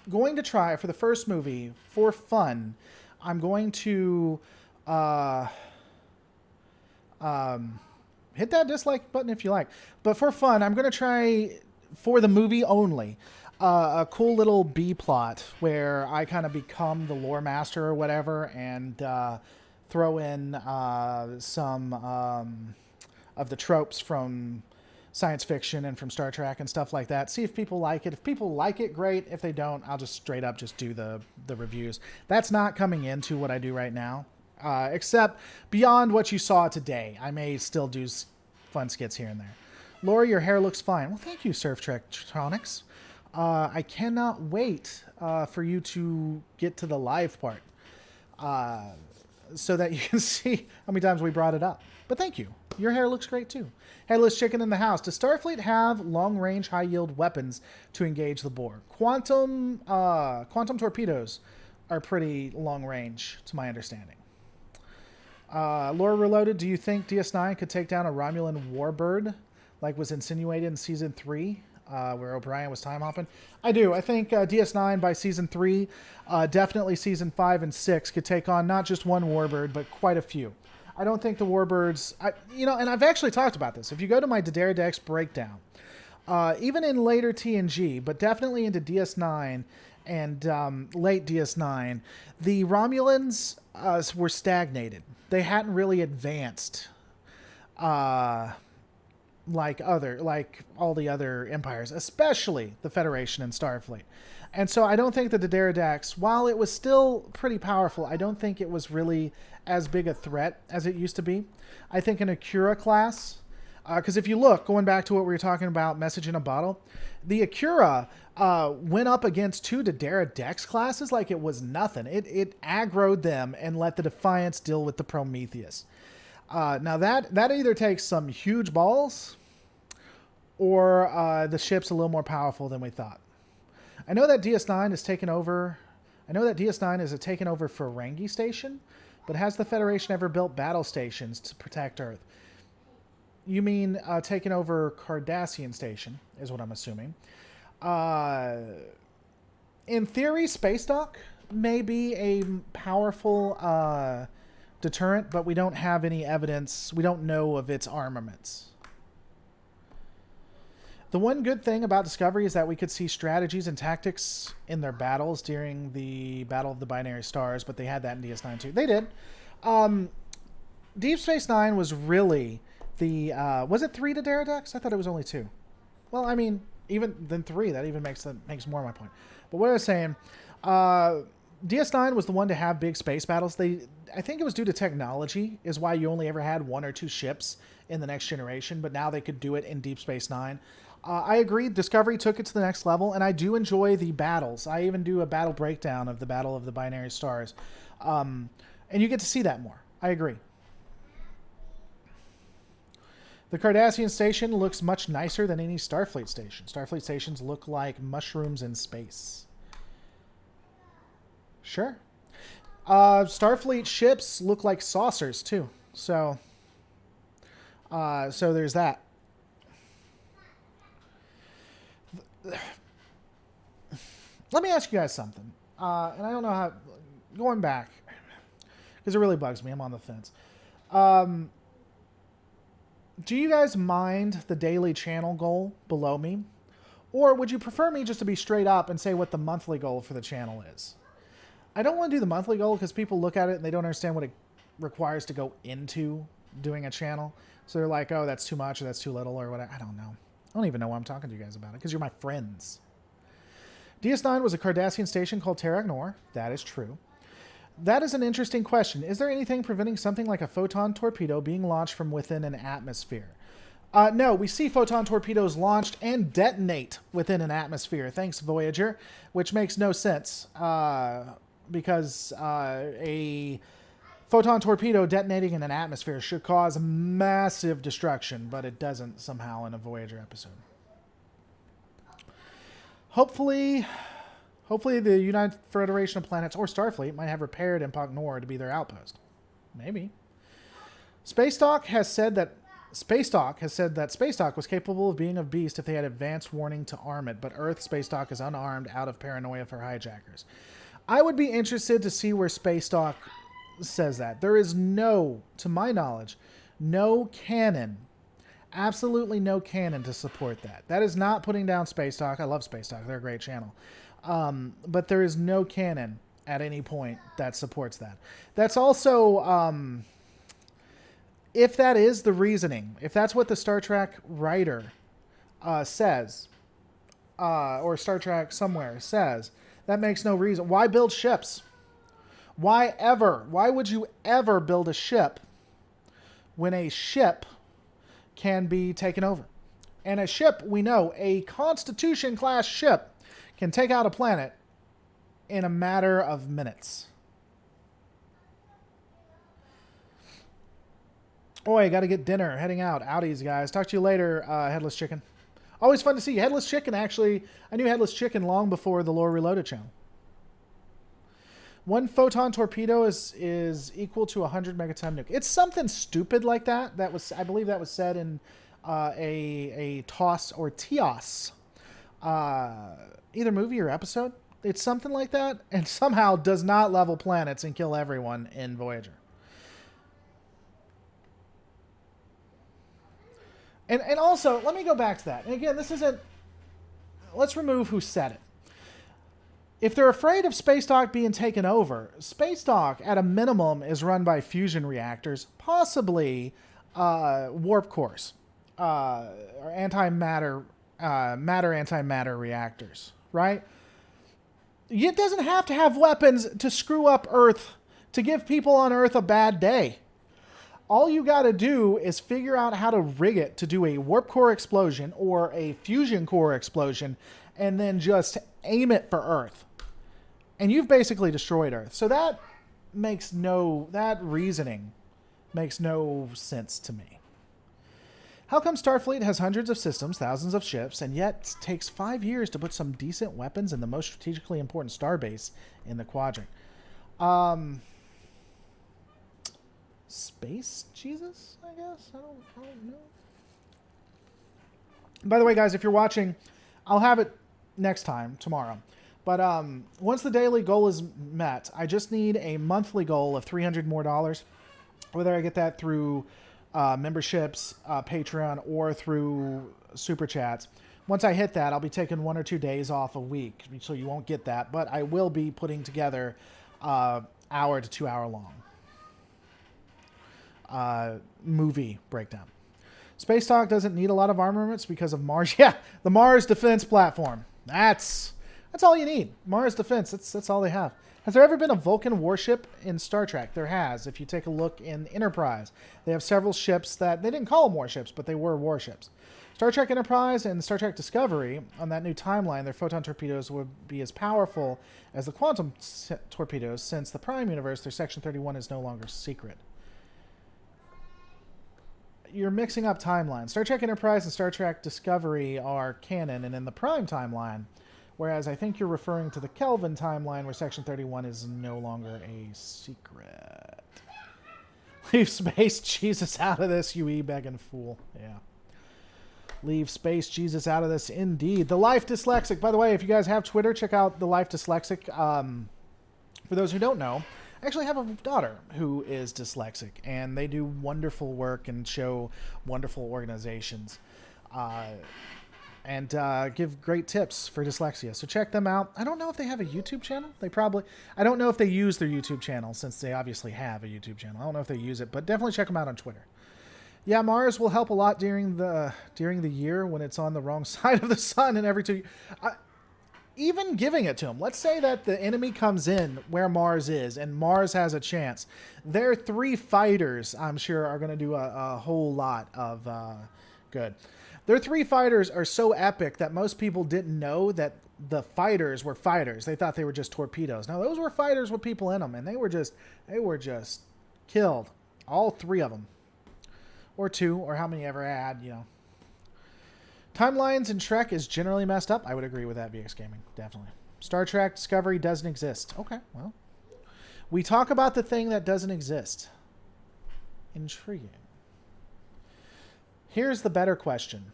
going to try for the first movie, for fun, I'm going to hit that dislike button if you like. But for fun, I'm going to try, for the movie only, a cool little B plot where I kind of become the lore master or whatever, and throw in some of the tropes from science fiction and from Star Trek and stuff like that. See if people like it. If people like it, great. If they don't, I'll just straight up just do the reviews. That's not coming into what I do right now, except beyond what you saw today. I may still do fun skits here and there. Lori, your hair looks fine. Well, thank you, Surf Trektronics. I cannot wait for you to get to the live part so that you can see how many times we brought it up. But thank you. Your hair looks great, too. Headless Chicken in the house. Does Starfleet have long-range, high-yield weapons to engage the Borg? Quantum torpedoes are pretty long-range, to my understanding. Lore Reloaded, do you think DS9 could take down a Romulan warbird like was insinuated in Season 3, where O'Brien was time hopping? I do. I think DS9 by Season 3, definitely Season 5 and 6 could take on not just one warbird, but quite a few. I don't think the warbirds... and I've actually talked about this. If you go to my Dodera Dex breakdown, even in later TNG, but definitely into DS9 and late DS9, the Romulans were stagnated. They hadn't really advanced like all the other empires, especially the Federation and Starfleet. And so I don't think the Dodera Dex, while it was still pretty powerful, I don't think it was really as big a threat as it used to be. I think an Acura class, because if you look, going back to what we were talking about, message in a bottle, the Acura went up against 2 Dodera Dex classes like it was nothing. It aggroed them and let the Defiance deal with the Prometheus. Now that either takes some huge balls, or the ship's a little more powerful than we thought. I know that DS9 is taken over. I know that DS9 is taken over Ferengi Station, but has the Federation ever built battle stations to protect Earth? You mean taking over Cardassian Station, is what I'm assuming. In theory, Space Dock may be a powerful deterrent, but we don't have any evidence. We don't know of its armaments. The one good thing about Discovery is that we could see strategies and tactics in their battles during the Battle of the Binary Stars, but they had that in DS9 too. They did. Deep Space Nine was really the... was it 3 Dodera Decks? I thought it was only 2. Well, I mean, even than 3, that even makes more of my point. But what I was saying, DS9 was the one to have big space battles. I think it was due to technology, is why you only ever had 1 or 2 ships in the Next Generation, but now they could do it in Deep Space Nine. I agree, Discovery took it to the next level, and I do enjoy the battles. I even do a battle breakdown of the Battle of the Binary Stars. And you get to see that more. I agree. The Cardassian station looks much nicer than any Starfleet station. Starfleet stations look like mushrooms in space. Sure. Starfleet ships look like saucers, too. So there's that. Let me ask you guys something. And I don't know how... Going back, because it really bugs me. I'm on the fence. Do you guys mind the daily channel goal below me? Or would you prefer me just to be straight up and say what the monthly goal for the channel is? I don't want to do the monthly goal because people look at it and they don't understand what it requires to go into doing a channel. So they're like, oh, that's too much or that's too little or whatever. I don't know. I don't even know why I'm talking to you guys about it because you're my friends. DS9 was a Cardassian station called Terra Ignore. That is true. That is an interesting question. Is there anything preventing something like a photon torpedo being launched from within an atmosphere? No, we see photon torpedoes launched and detonate within an atmosphere. Thanks, Voyager, which makes no sense because a photon torpedo detonating in an atmosphere should cause massive destruction, but it doesn't somehow in a Voyager episode. Hopefully the United Federation of Planets or Starfleet might have repaired Empok Nor to be their outpost. Maybe. Space Dock has said that Space Dock was capable of being a beast if they had advanced warning to arm it, but Earth Space Dock is unarmed out of paranoia for hijackers. I would be interested to see where Space Dock says that. There is no, to my knowledge, no canon, absolutely no canon to support that. That is not putting down Space Dock. I love Space Dock. They're a great channel. But there is no canon at any point that supports that. That's also, if that is the reasoning, if that's what the Star Trek writer says, or Star Trek somewhere says, that makes no reason. Why build ships? Why would you ever build a ship when a ship can be taken over? And a ship, we know, a Constitution-class ship can take out a planet in a matter of minutes. Oi, got to get dinner. Heading out. Outies, guys. Talk to you later, Headless Chicken. Always fun to see you. Headless Chicken, actually, I knew Headless Chicken long before the Lore Reloaded channel. One photon torpedo is equal to 100 megaton nuke. It's something stupid like that. That was, I believe, that was said in a TOS or TIOS, either movie or episode. It's something like that, and somehow does not level planets and kill everyone in Voyager. And also, let me go back to that. And again, this isn't... Let's remove who said it. If they're afraid of Space Dock being taken over, Space Dock, at a minimum, is run by fusion reactors, possibly warp cores, or antimatter, matter-antimatter reactors, right? It doesn't have to have weapons to screw up Earth, to give people on Earth a bad day. All you got to do is figure out how to rig it to do a warp core explosion or a fusion core explosion, and then just aim it for Earth. And you've basically destroyed Earth. So that reasoning makes no sense to me. How come Starfleet has hundreds of systems, thousands of ships, and yet takes 5 years to put some decent weapons in the most strategically important starbase in the quadrant? Space Jesus, I guess? I don't know. By the way, guys, if you're watching, I'll have it next time, tomorrow. But once the daily goal is met, I just need a monthly goal of $300 more. Whether I get that through memberships, Patreon, or through Super Chats. Once I hit that, I'll be taking 1 or 2 days off a week, so you won't get that. But I will be putting together hour to 2 hour long movie breakdown. Space Dock doesn't need a lot of armaments because of Mars. Yeah, the Mars defense platform. That's all you need. Mars defense. That's all they have. Has there ever been a Vulcan warship in Star Trek? There has. If you take a look in Enterprise, they have several ships that they didn't call them warships, but they were warships. Star Trek Enterprise and Star Trek Discovery, on that new timeline, their photon torpedoes would be as powerful as the quantum torpedoes. Since the Prime universe, their Section 31 is no longer secret. You're mixing up timelines. Star Trek Enterprise and Star Trek Discovery are canon and in the Prime timeline, whereas I think you're referring to the Kelvin timeline where Section 31 is no longer a secret. Leave Space Jesus out of this, you e-begging fool. Yeah. Leave Space Jesus out of this, indeed. The Life Dyslexic. By the way, if you guys have Twitter, check out The Life Dyslexic. For those who don't know, I actually have a daughter who is dyslexic, and they do wonderful work and show wonderful organizations and give great tips for dyslexia. So check them out. I don't know if they have a YouTube channel. I don't know if they use their YouTube channel, since they obviously have a YouTube channel. I don't know if they use it, but definitely check them out on Twitter. Yeah, Mars will help a lot during the year when it's on the wrong side of the sun and every 2 years. Even giving it to them. Let's say that the enemy comes in where Mars is and Mars has a chance. Their 3 fighters, I'm sure, are going to do a whole lot of good. Their 3 fighters are so epic that most people didn't know that the fighters were fighters. They thought they were just torpedoes. Now, those were fighters with people in them, and they were just killed. All 3 of them. Or 2, or how many ever had, you know. Timelines in Trek is generally messed up. I would agree with that, VX Gaming. Definitely. Star Trek Discovery doesn't exist. Okay, well. We talk about the thing that doesn't exist. Intriguing. Here's the better question.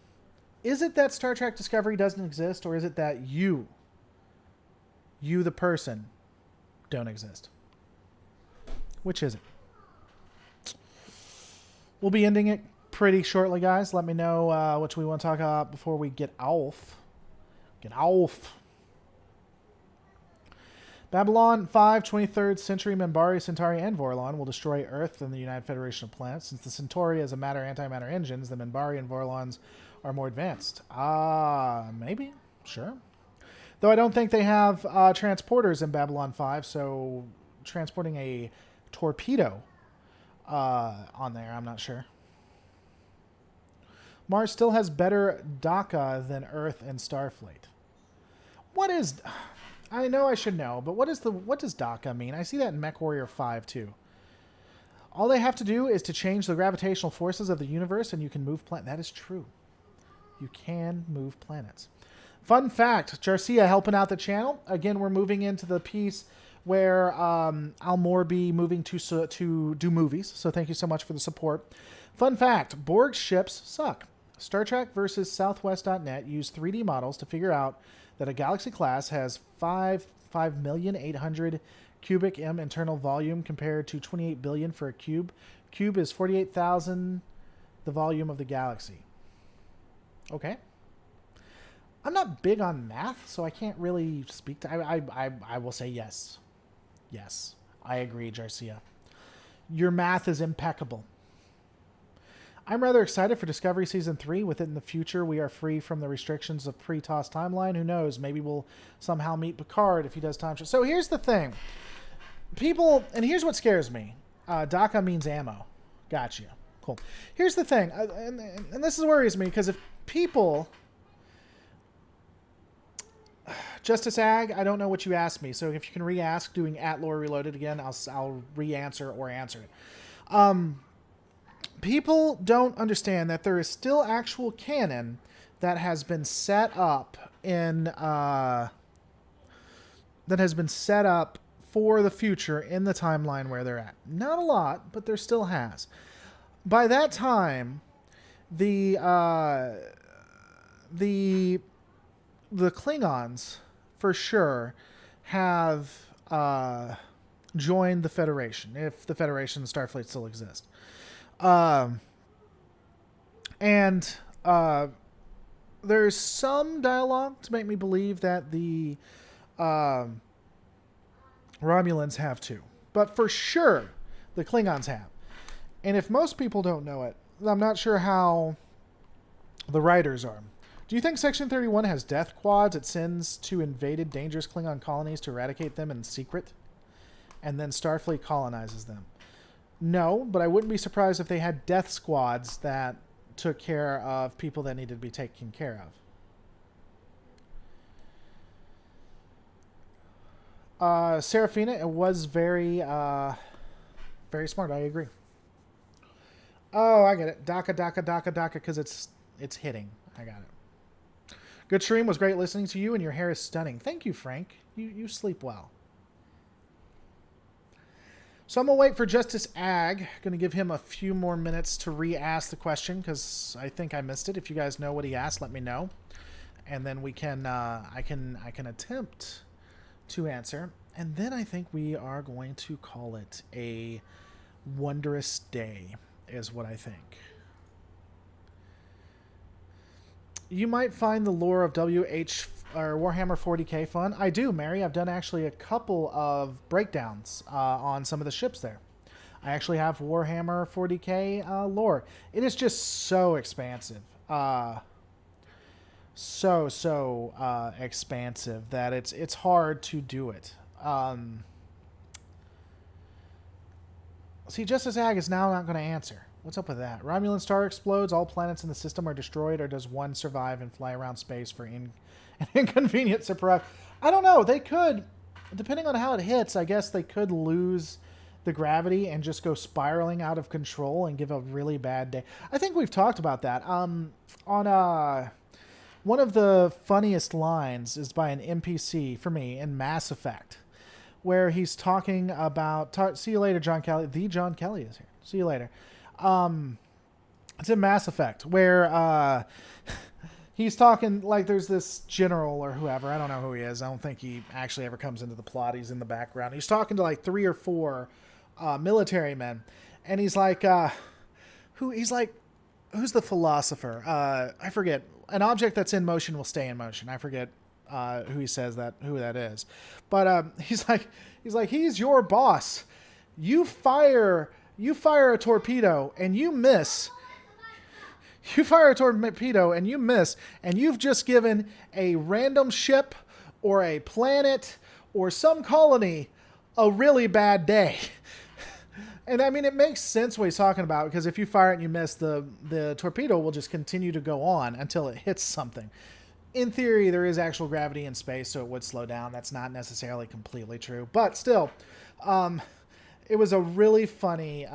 Is it that Star Trek Discovery doesn't exist, or is it that you the person, don't exist? Which is it? We'll be ending it pretty shortly, guys. Let me know what we want to talk about before we get off. Babylon 5, 23rd century Minbari, Centauri, and Vorlon will destroy Earth and the United Federation of Planets. Since the Centauri has a matter-antimatter engines, the Minbari and Vorlons are more advanced. Maybe. Sure. Though I don't think they have transporters in Babylon 5, so transporting a torpedo on there, I'm not sure. Mars still has better DACA than Earth and Starfleet. What is... I know I should know, but what does DACA mean? I see that in MechWarrior 5 too. All they have to do is to change the gravitational forces of the universe and you can move planets. That is true. You can move planets. Fun fact, Jarcia helping out the channel. Again, we're moving into the piece where I'll more be moving to do movies. So thank you so much for the support. Fun fact, Borg's ships suck. Star Trek versus Southwest.net used 3D models to figure out that a Galaxy class has 5,800,000 cubic m internal volume compared to 28 billion for a cube. Cube is 48,000 the volume of the Galaxy. Okay. I'm not big on math, so I can't really speak to... I will say yes. Yes, I agree, Jarcia. Your math is impeccable. I'm rather excited for Discovery Season 3. Within the future, we are free from the restrictions of pre-TOS timeline. Who knows? Maybe we'll somehow meet Picard if he does time. So here's the thing. People... And here's what scares me. DACA means ammo. Gotcha. Cool. Here's the thing. And this worries me, because if people... Justice Ag, I don't know what you asked me, so if you can re-ask doing @lore reloaded again, I'll re-answer or answer it. People don't understand that there is still actual canon that has been set up for the future in the timeline where they're at. Not a lot, but there still has. By that time, the Klingons, for sure, have joined the Federation, if the Federation and Starfleet still exist. There's some dialogue to make me believe that the Romulans have too. But for sure, the Klingons have. And if most people don't know it, I'm not sure how the writers are. Do you think Section 31 has death quads it sends to invaded dangerous Klingon colonies to eradicate them in secret? And then Starfleet colonizes them? No, but I wouldn't be surprised if they had death squads that took care of people that needed to be taken care of. Serafina, it was very smart. I agree. Oh, I get it. DACA, because it's hitting. I got it. Good stream. Was great listening to you, and your hair is stunning. Thank you, Frank. You sleep well. So I'm going to wait for Justice Ag. Going to give him a few more minutes to re-ask the question, because I think I missed it. If you guys know what he asked, let me know. And then we can, I can attempt to answer. And then I think we are going to call it a wondrous day, is what I think. You might find the lore of WH or Warhammer 40k fun. I do, Mary. I've done actually a couple of breakdowns on some of the ships there. I actually have Warhammer 40k lore. It is just so expansive. So expansive that it's hard to do it. See, Justice Ag is now not going to answer. What's up with that? Romulan star explodes, all planets in the system are destroyed, or does one survive and fly around space for an inconvenient surprise? I don't know. They could, depending on how it hits, I guess they could lose the gravity and just go spiraling out of control and give a really bad day. I think we've talked about that. On one of the funniest lines is by an NPC, for me, in Mass Effect, where he's talking about... see you later, John Kelly. The John Kelly is here. See you later. It's in Mass Effect where he's talking like there's this general or whoever. I don't know who he is. I don't think he actually ever comes into the plot. He's in the background. He's talking to like 3 or 4 military men, and he's like, who's the philosopher? I forget. An object that's in motion will stay in motion. I forget who that is. But he's like he's your boss. You fire a torpedo and you miss. You fire a torpedo and you miss, and you've just given a random ship or a planet or some colony a really bad day. And I mean, it makes sense what he's talking about, because if you fire it and you miss, the torpedo will just continue to go on until it hits something. In theory, there is actual gravity in space, so it would slow down. That's not necessarily completely true, but still, it was a really funny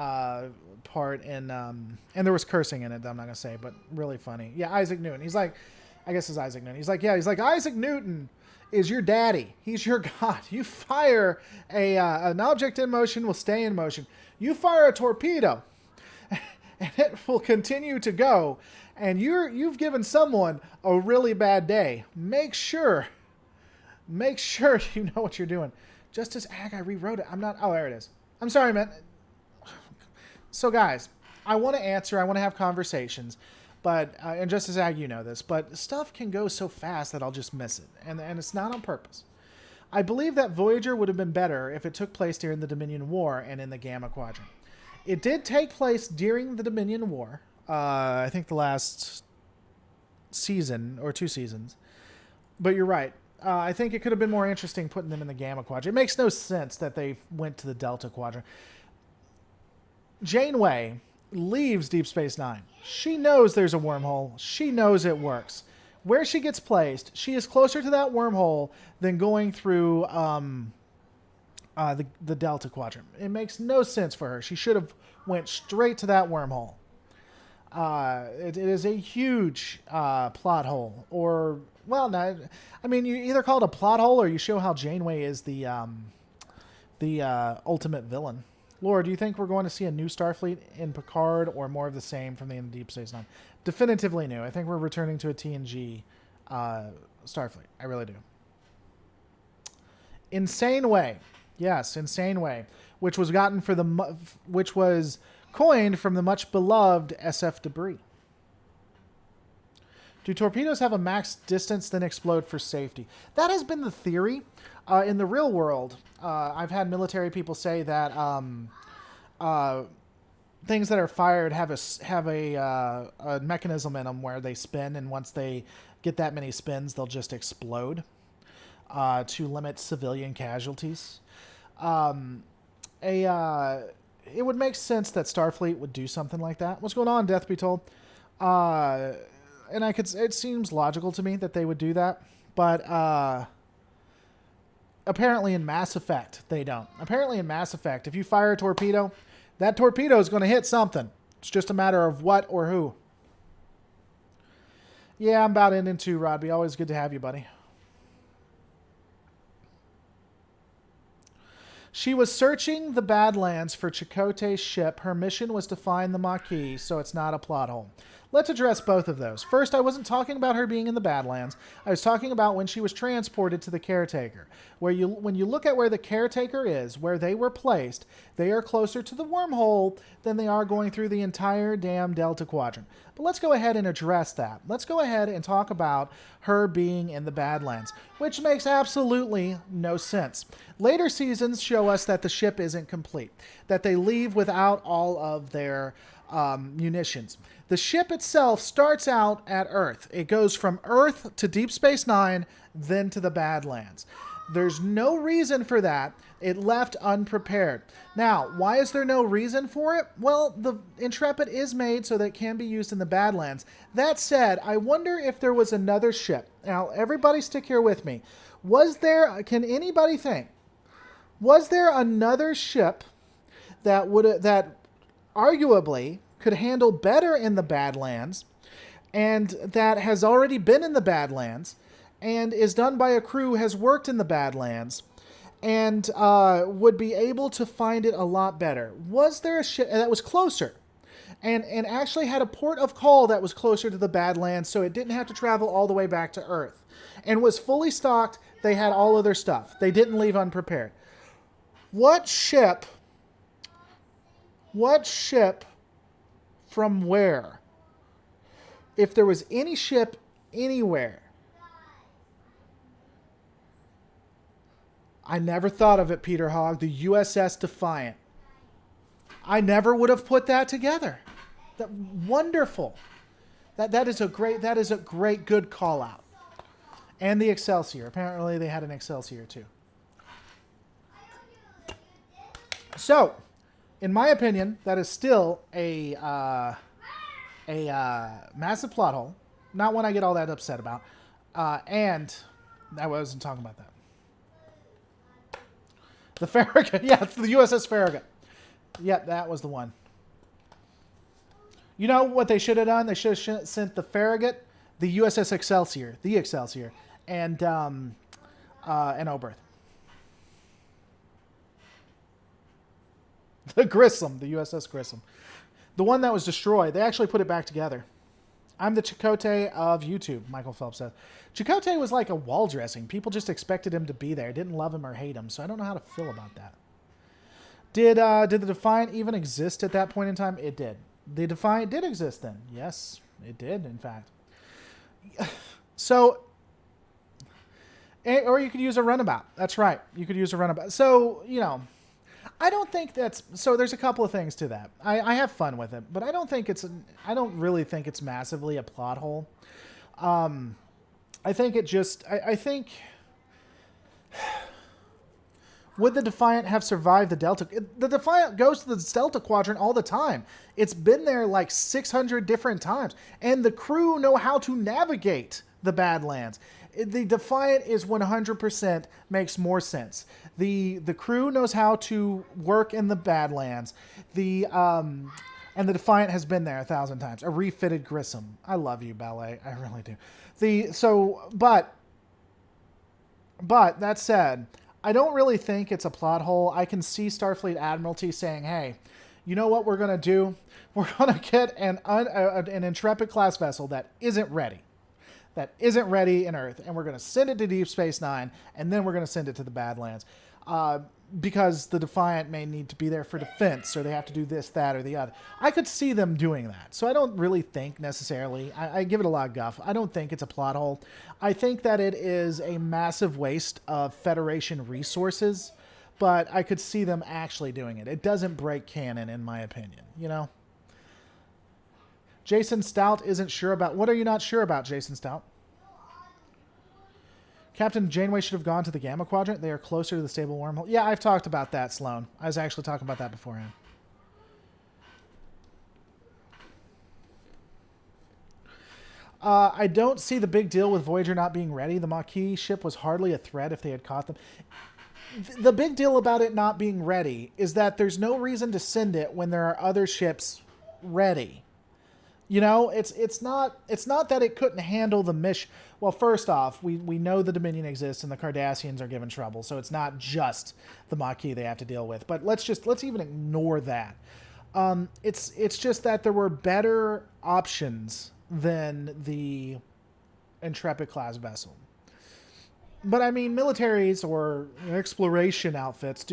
part, and there was cursing in it. I'm not gonna say, but really funny. Yeah, Isaac Newton. He's like, I guess it's Isaac Newton. He's like, yeah, he's like, Isaac Newton is your daddy. He's your god. You fire an object in motion will stay in motion. You fire a torpedo, and it will continue to go. And you've given someone a really bad day. Make sure you know what you're doing. Justice Ag, I rewrote it. I'm not. Oh, there it is. I'm sorry, man. So, guys, I want to answer. I want to have conversations. But, and Justice Ag, you know this, but stuff can go so fast that I'll just miss it. And it's not on purpose. I believe that Voyager would have been better if it took place during the Dominion War and in the Gamma Quadrant. It did take place during the Dominion War. I think the last season or 2 seasons. But you're right. I think it could have been more interesting putting them in the Gamma Quadrant. It makes no sense that they went to the Delta Quadrant. Janeway leaves Deep Space Nine. She knows there's a wormhole. She knows it works. Where she gets placed, she is closer to that wormhole than going through the Delta Quadrant. It makes no sense for her. She should have went straight to that wormhole. It is a huge plot hole. Or, well, no, I mean, you either call it a plot hole or you show how Janeway is the ultimate villain. Laura, do you think we're going to see a new Starfleet in Picard or more of the same from the end of Deep Space Nine? Definitively new. I think we're returning to a TNG Starfleet. I really do. Insane Way. Yes, Insane Way, which was coined from the much beloved SF debris. Do torpedoes have a max distance then explode for safety? That has been the theory. In the real world, I've had military people say that things that are fired have a mechanism in them where they spin, and once they get that many spins, they'll just explode to limit civilian casualties. It would make sense that Starfleet would do something like that. What's going on, Death Be Told? And it seems logical to me that they would do that, but apparently in Mass Effect, they don't. Apparently in Mass Effect, if you fire a torpedo, that torpedo is going to hit something. It's just a matter of what or who. Yeah, I'm about ending too, Rodby. Always good to have you, buddy. She was searching the Badlands for Chakotay's ship. Her mission was to find the Maquis, so it's not a plot hole. Let's address both of those. First, I wasn't talking about her being in the Badlands. I was talking about when she was transported to the Caretaker. When you look at where the Caretaker is, where they were placed, they are closer to the wormhole than they are going through the entire damn Delta Quadrant. But let's go ahead and address that. Let's go ahead and talk about her being in the Badlands, which makes absolutely no sense. Later seasons show us that the ship isn't complete, that they leave without all of their munitions. The ship itself starts out at Earth. It goes from Earth to Deep Space Nine, then to the Badlands. There's no reason for that. It left unprepared. Now, why is there no reason for it? Well, the Intrepid is made so that it can be used in the Badlands. That said, I wonder if there was another ship. Now, everybody stick here with me. Can anybody think, was there another ship that arguably could handle better in the Badlands, and that has already been in the Badlands, and is done by a crew, has worked in the Badlands, and would be able to find it a lot better? Was there a ship that was closer, and actually had a port of call that was closer to the Badlands, so it didn't have to travel all the way back to Earth, and was fully stocked? They had all of their stuff. They didn't leave unprepared. What ship from where? If there was any ship anywhere. I never thought of it, Peter Hogg. The USS Defiant. I never would have put that together. Wonderful. That is a great good call out. And the Excelsior. Apparently they had an Excelsior too. So, in my opinion, that is still a massive plot hole. Not one I get all that upset about. And I wasn't talking about that. The Farragut. Yeah, it's the USS Farragut. Yep, that was the one. You know what they should have done? They should have sent the Farragut, the USS Excelsior, the Excelsior, and Oberth. The Grissom, the USS Grissom. The one that was destroyed. They actually put it back together. I'm the Chakotay of YouTube, Michael Phelps says. Chakotay was like a wall dressing. People just expected him to be there. Didn't love him or hate him. So I don't know how to feel about that. Did the Defiant even exist at that point in time? It did. The Defiant did exist then. Yes, it did, in fact. So, or you could use a runabout. That's right. You could use a runabout. So, you know, I don't think that's... So there's a couple of things to that. I have fun with it, but I don't really think it's massively a plot hole. I think it just... I think... Would the Defiant have survived the Delta? The Defiant goes to the Delta Quadrant all the time. It's been there like 600 different times. And the crew know how to navigate the Badlands. The Defiant is 100% makes more sense. The crew knows how to work in the Badlands. And the Defiant has been there 1,000 times. A refitted Grissom. I love you, Ballet. I really do. But that said, I don't really think it's a plot hole. I can see Starfleet Admiralty saying, hey, you know what we're going to do? We're going to get an Intrepid class vessel that isn't ready. That isn't ready in Earth, and we're going to send it to Deep Space Nine, and then we're going to send it to the Badlands. Because the Defiant may need to be there for defense, or they have to do this, that, or the other. I could see them doing that. So I don't really think necessarily, I give it a lot of guff. I don't think it's a plot hole. I think that it is a massive waste of Federation resources, but I could see them actually doing it. It doesn't break canon, in my opinion, you know? Jason Stout isn't sure about... What are you not sure about, Jason Stout? Captain Janeway should have gone to the Gamma Quadrant. They are closer to the stable wormhole. Yeah, I've talked about that, Sloan. I was actually talking about that beforehand. I don't see the big deal with Voyager not being ready. The Maquis ship was hardly a threat if they had caught them. The big deal about it not being ready is that there's no reason to send it when there are other ships ready. You know, it's not that it couldn't handle the mission. Well, first off, we know the Dominion exists and the Cardassians are given trouble, so it's not just the Maquis they have to deal with. But let's even ignore that. It's just that there were better options than the Intrepid class vessel. But I mean, militaries or exploration outfits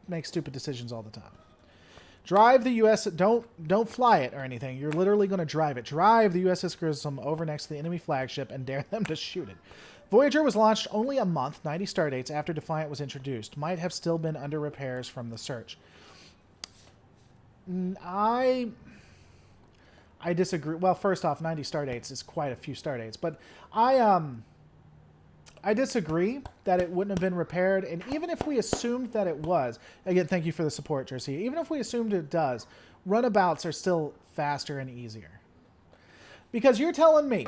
make stupid decisions all the time. Drive the US... Don't fly it or anything. You're literally going to drive it. Drive the USS Grissom over next to the enemy flagship and dare them to shoot it. Voyager was launched only a month, 90 stardates, after Defiant was introduced. Might have still been under repairs from the search. I disagree. Well, first off, 90 stardates is quite a few stardates. But I disagree that it wouldn't have been repaired. And even if we assumed that it was, again, thank you for the support, Jersey. Even if we assumed it does, runabouts are still faster and easier. Because you're telling me,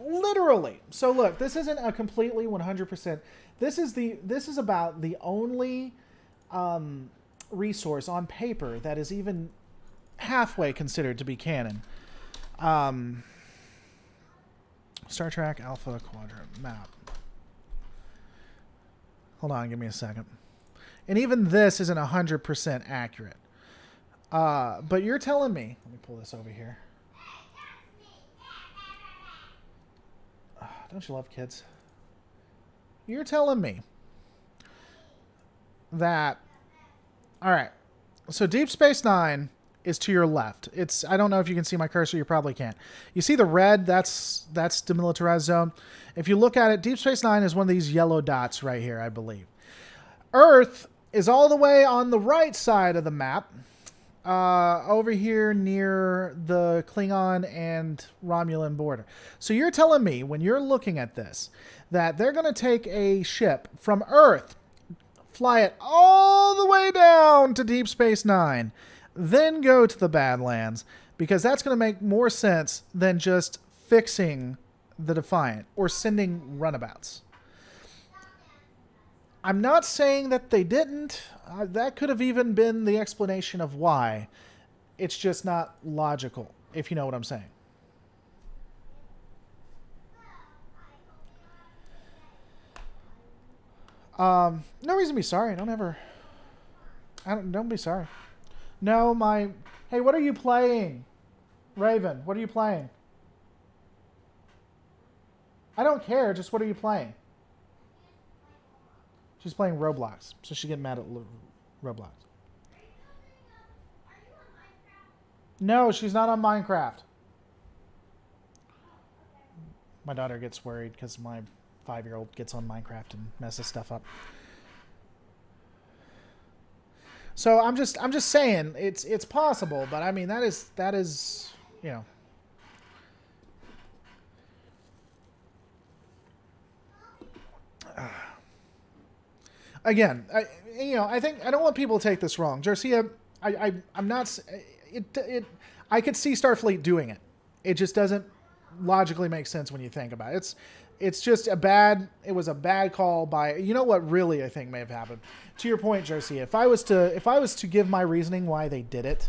literally. So look, this isn't a completely 100%. This is about the only resource on paper that is even halfway considered to be canon. Star Trek Alpha Quadrant map. Hold on, give me a second. And even this isn't 100% accurate. But you're telling me... Let me pull this over here. Don't you love kids? You're telling me that... Alright. So Deep Space Nine is to your left. I don't know if you can see my cursor. You probably can't. You see the red? That's demilitarized zone. If you look at it, Deep Space Nine is one of these yellow dots right here, I believe. Earth is all the way on the right side of the map, over here near the Klingon and Romulan border. So you're telling me, when you're looking at this, that they're going to take a ship from Earth, fly it all the way down to Deep Space Nine, then go to the Badlands, because that's going to make more sense than just fixing the Defiant or sending runabouts. I'm not saying that they didn't. That could have even been the explanation of why. It's just not logical, if you know what I'm saying. No reason to be sorry. Don't be sorry. No, hey, what are you playing? Raven, what are you playing? I don't care, just what are you playing? She's playing Roblox, so she get mad at Roblox. No, she's not on Minecraft. My daughter gets worried because my 5-year-old gets on Minecraft and messes stuff up. So I'm just saying it's possible, but I mean that is you know. Again, I think I don't want people to take this wrong. Jarcia, I'm not. I could see Starfleet doing it. It just doesn't logically make sense when you think about it. It's just it was a bad call by, you know what really I think may have happened. To your point, Jarcia, if I was to give my reasoning why they did it,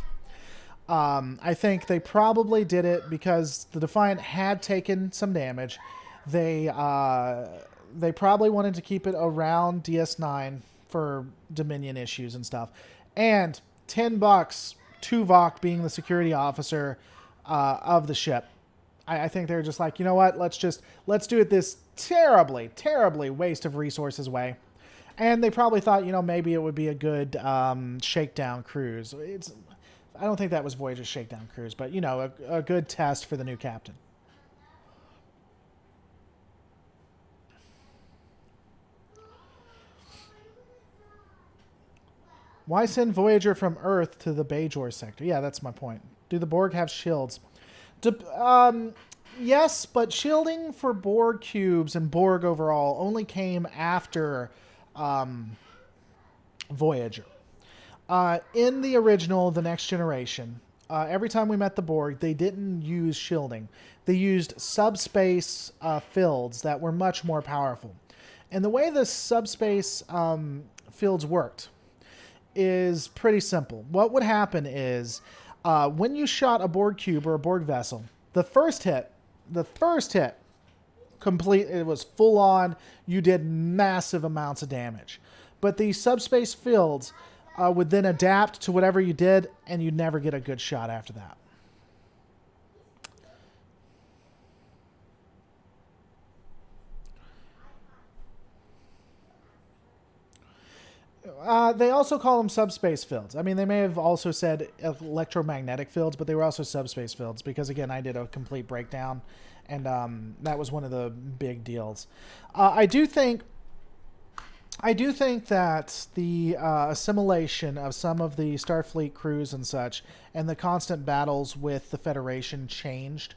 I think they probably did it because the Defiant had taken some damage. They probably wanted to keep it around DS9 for Dominion issues and stuff. And $10, Tuvok being the security officer of the ship. I think they're just like, you know what? Let's do it this terribly waste of resources way. And they probably thought, maybe it would be a good shakedown cruise. I don't think that was Voyager's shakedown cruise, but a good test for the new captain. Why send Voyager from Earth to the Bajor sector? Yeah, that's my point. Do the Borg have shields? Yes, but shielding for Borg cubes and Borg overall only came after Voyager. In the original, The Next Generation, every time we met the Borg, they didn't use shielding. They used subspace fields that were much more powerful. And the way the subspace fields worked is pretty simple. What would happen is when you shot a Borg cube or a Borg vessel, the first hit, complete, it was full on, you did massive amounts of damage. But the subspace fields would then adapt to whatever you did, and you'd never get a good shot after that. They also call them subspace fields. I mean, they may have also said electromagnetic fields, but they were also subspace fields because, again, I did a complete breakdown, and that was one of the big deals. I do think that the assimilation of some of the Starfleet crews and such, and the constant battles with the Federation changed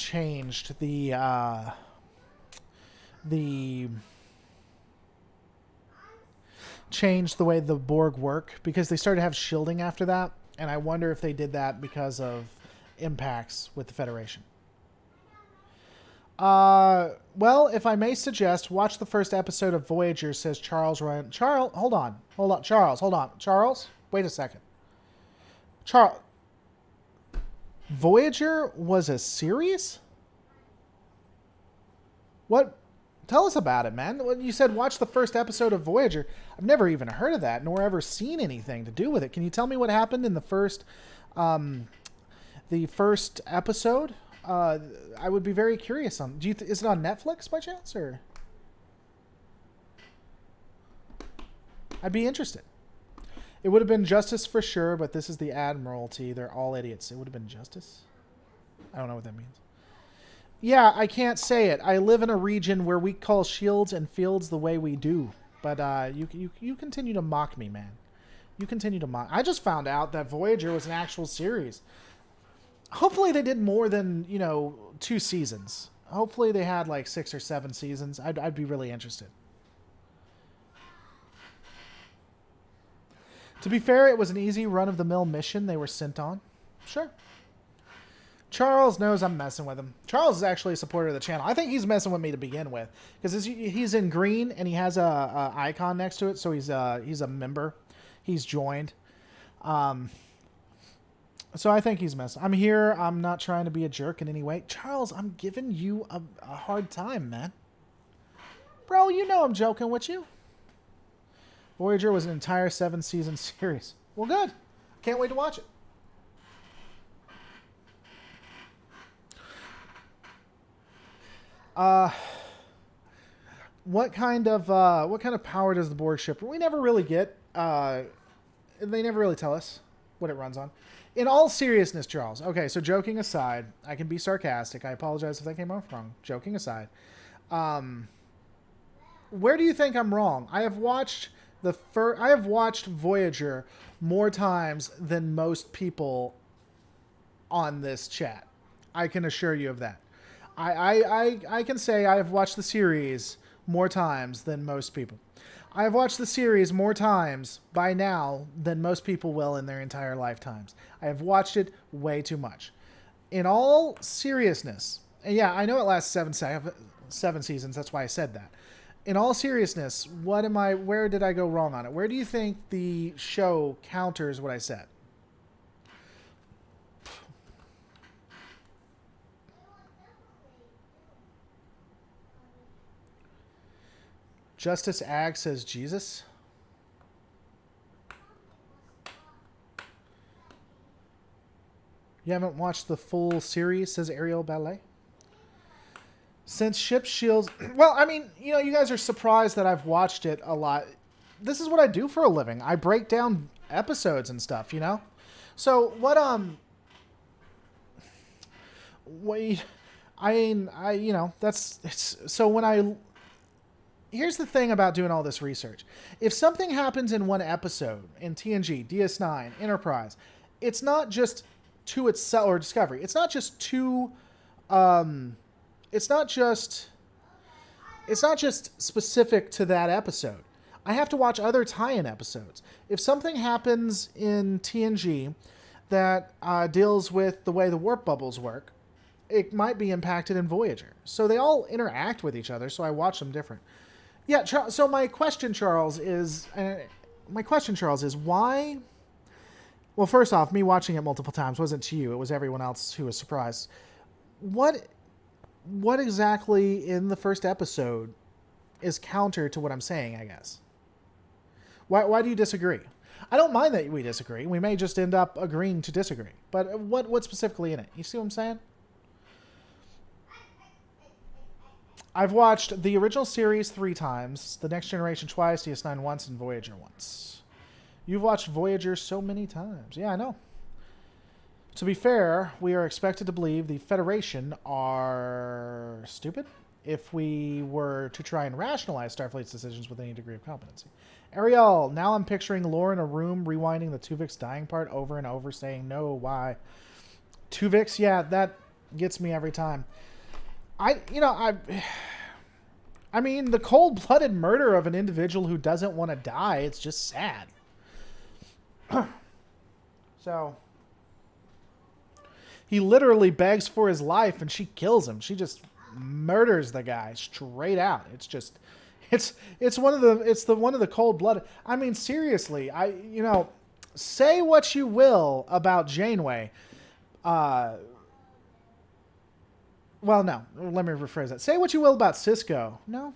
changed the way the Borg work, because they started to have shielding after that, and I wonder if they did that because of impacts with the Federation. Well, if I may suggest, watch the first episode of Voyager, says Charles Ryan. Hold on. Charles, wait a second. Voyager was a series? What? Tell us about it, man. When you said watch the first episode of Voyager, I've never even heard of that, nor ever seen anything to do with it. Can you tell me what happened in the first episode? I would be very curious on. Is it on Netflix by chance, or? I'd be interested. It would have been Justice for sure, but this is the Admiralty. They're all idiots. It would have been Justice. I don't know what that means. Yeah, I can't say it. I live in a region where we call shields and fields the way we do. But you continue to mock me, man. You continue to mock. I just found out that Voyager was an actual series. Hopefully they did more than, 2 seasons. Hopefully they had like 6 or 7 seasons. I'd be really interested. To be fair, it was an easy run-of-the-mill mission they were sent on. Sure. Charles knows I'm messing with him. Charles is actually a supporter of the channel. I think he's messing with me to begin with, because he's in green and he has a icon next to it, so he's a member. He's joined. So I think he's missed. I'm here. I'm not trying to be a jerk in any way. Charles, I'm giving you a hard time, man. Bro, you know I'm joking with you. Voyager was an entire 7-season series. Well, good. Can't wait to watch it. What kind of power does the Borg ship? We never really get. They never really tell us what it runs on. In all seriousness, Charles. Okay, so joking aside, I can be sarcastic. I apologize if that came off wrong. Joking aside, where do you think I'm wrong? I have watched Voyager more times than most people on this chat. I can assure you of that. I can say I have watched the series more times than most people. I have watched the series more times by now than most people will in their entire lifetimes. I have watched it way too much. In all seriousness, and yeah, I know it lasts 7 seasons, that's why I said that. In all seriousness, where did I go wrong on it? Where do you think the show counters what I said? Justice Ag says Jesus. You haven't watched the full series, says Ariel Ballet. Since Ship Shields... Well, I mean, you guys are surprised that I've watched it a lot. This is what I do for a living. I break down episodes and stuff, So, what, so when I... Here's the thing about doing all this research. If something happens in one episode, in TNG, DS9, Enterprise, it's not just to itself, or Discovery, it's not just to, it's not just specific to that episode. I have to watch other tie-in episodes. If something happens in TNG that deals with the way the warp bubbles work, it might be impacted in Voyager. So they all interact with each other, so I watch them different. Yeah, so my question, Charles, is why... Well, first off, me watching it multiple times wasn't to you. It was everyone else who was surprised. What exactly in the first episode is counter to what I'm saying, I guess? Why do you disagree? I don't mind that we disagree. We may just end up agreeing to disagree. But what specifically in it? You see what I'm saying? I've watched the original series 3 times, The Next Generation twice, DS9 once, and Voyager once. You've watched Voyager so many times. Yeah, I know. To be fair, we are expected to believe the Federation are stupid if we were to try and rationalize Starfleet's decisions with any degree of competency. Ariel, now I'm picturing Lore in a room rewinding the Tuvix dying part over and over, saying, no, why? Tuvix, yeah, that gets me every time. I mean, the cold-blooded murder of an individual who doesn't want to die, it's just sad. So, he literally begs for his life and she kills him. She just murders the guy straight out. It's just, it's one of the cold-blooded. I mean, seriously, say what you will about Janeway. Well, no. Let me rephrase that. Say what you will about Sisko. No.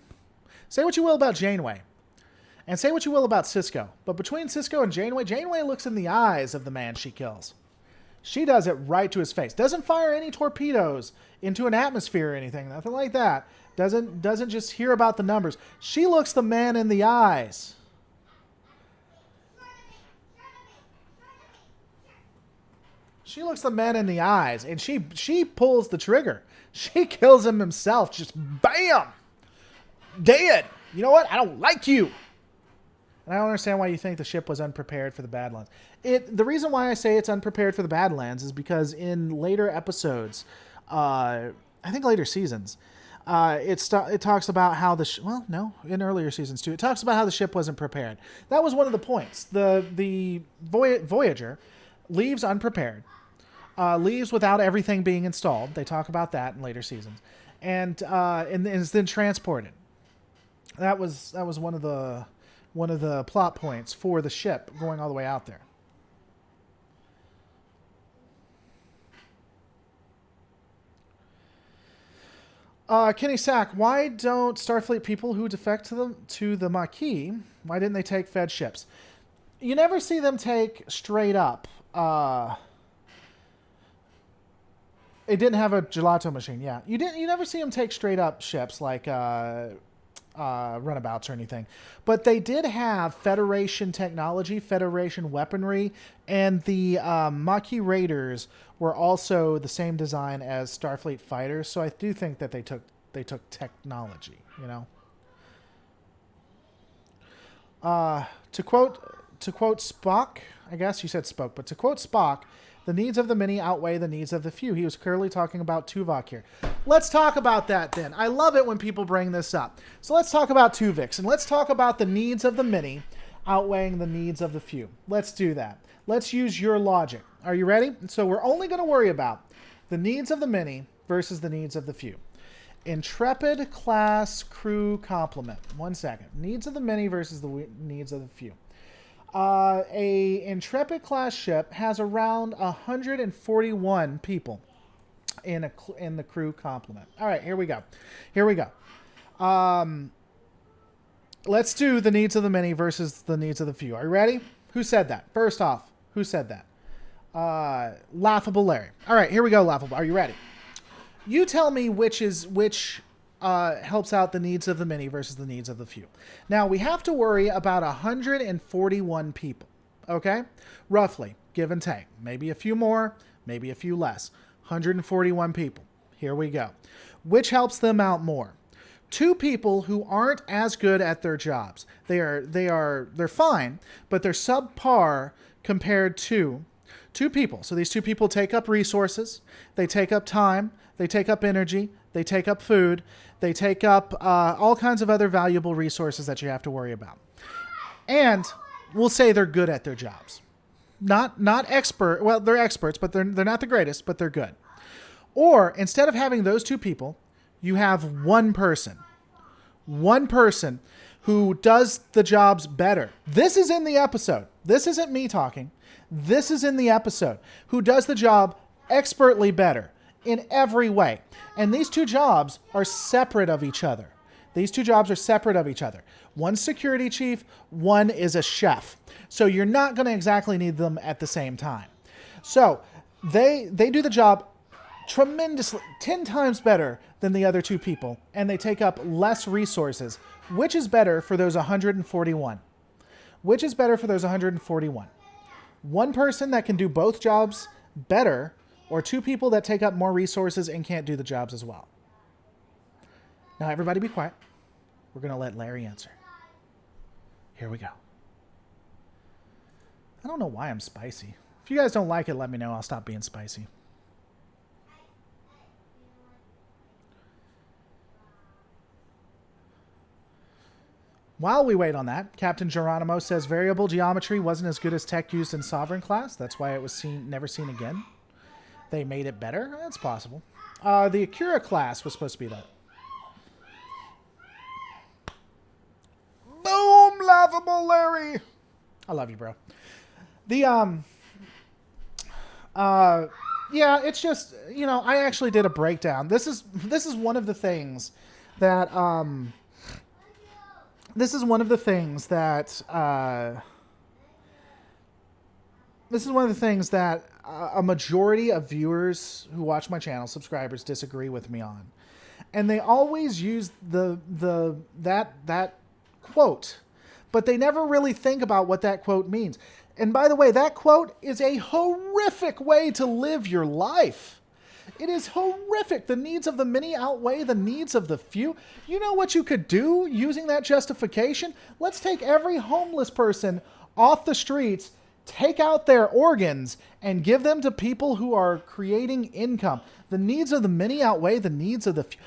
Say what you will about Janeway. And say what you will about Sisko. But between Sisko and Janeway, Janeway looks in the eyes of the man she kills. She does it right to his face. Doesn't fire any torpedoes into an atmosphere or anything. Nothing like that. Doesn't just hear about the numbers. She looks the man in the eyes. She looks the man in the eyes. And she pulls the trigger. She kills him himself. Just bam! Dead! You know what? I don't like you! And I don't understand why you think the ship was unprepared for the Badlands. The reason why I say it's unprepared for the Badlands is because in later episodes, I think later seasons, it talks about how in earlier seasons too, it talks about how the ship wasn't prepared. That was one of the points. The Voyager leaves unprepared. Leaves without everything being installed. They talk about that in later seasons, and is then transported. That was one of the plot points for the ship going all the way out there. Kenny Sack, why don't Starfleet people who defect to the Maquis, why didn't they take Fed ships? You never see them take straight up. It didn't have a gelato machine, yeah. You never see them take straight up ships like runabouts or anything. But they did have Federation technology, Federation weaponry, and the Maquis Raiders were also the same design as Starfleet fighters. So I do think that they took technology, you know. To quote Spock, I guess you said Spock, but to quote Spock, the needs of the many outweigh the needs of the few. He was clearly talking about Tuvok here. Let's talk about that then. I love it when people bring this up. So let's talk about Tuvix, and let's talk about the needs of the many outweighing the needs of the few. Let's do that. Let's use your logic. Are you ready? So we're only going to worry about the needs of the many versus the needs of the few. Intrepid class crew complement. 1 second. Needs of the many versus the needs of the few. A Intrepid class ship has around 141 people in the crew complement. All right, here we go. Let's do the needs of the many versus the needs of the few. Are you ready? Who said that? First off, who said that? Laughable Larry. All right, here we go, Laughable. Are you ready? You tell me which helps out the needs of the many versus the needs of the few. Now, we have to worry about 141 people, okay? Roughly, give and take. Maybe a few more, maybe a few less. 141 people. Here we go. Which helps them out more? 2 people who aren't as good at their jobs. They're fine, but they're subpar compared to 2 people. So these 2 people take up resources, they take up time, they take up energy, they take up food, they take up all kinds of other valuable resources that you have to worry about. And we'll say they're good at their jobs. Not expert. Well, they're experts, but they're not the greatest, but they're good. Or instead of having those 2 people, you have one person who does the jobs better. This is in the episode. This isn't me talking. This is in the episode. Who does the job expertly better in every way. And these 2 jobs are separate of each other. One's security chief, one is a chef. So you're not going to exactly need them at the same time. So they do the job tremendously, 10 times better than the other 2 people, and they take up less resources. Which is better for those 141? One person that can do both jobs better, or 2 people that take up more resources and can't do the jobs as well? Now, everybody be quiet. We're going to let Larry answer. Here we go. I don't know why I'm spicy. If you guys don't like it, let me know. I'll stop being spicy. While we wait on that, Captain Geronimo says variable geometry wasn't as good as tech used in Sovereign class. That's why it was never seen again. They made it better? That's possible. The Akira class was supposed to be that. Boom! Laughable Larry! I love you, bro. Yeah, it's just, I actually did a breakdown. This is one of the things that, a majority of viewers who watch my channel, subscribers, disagree with me on. And they always use that quote, but they never really think about what that quote means. And by the way, that quote is a horrific way to live your life. It is horrific. The needs of the many outweigh the needs of the few. You know what you could do using that justification? Let's take every homeless person off the streets, take out their organs, and give them to people who are creating income. The needs of the many outweigh the needs of the few.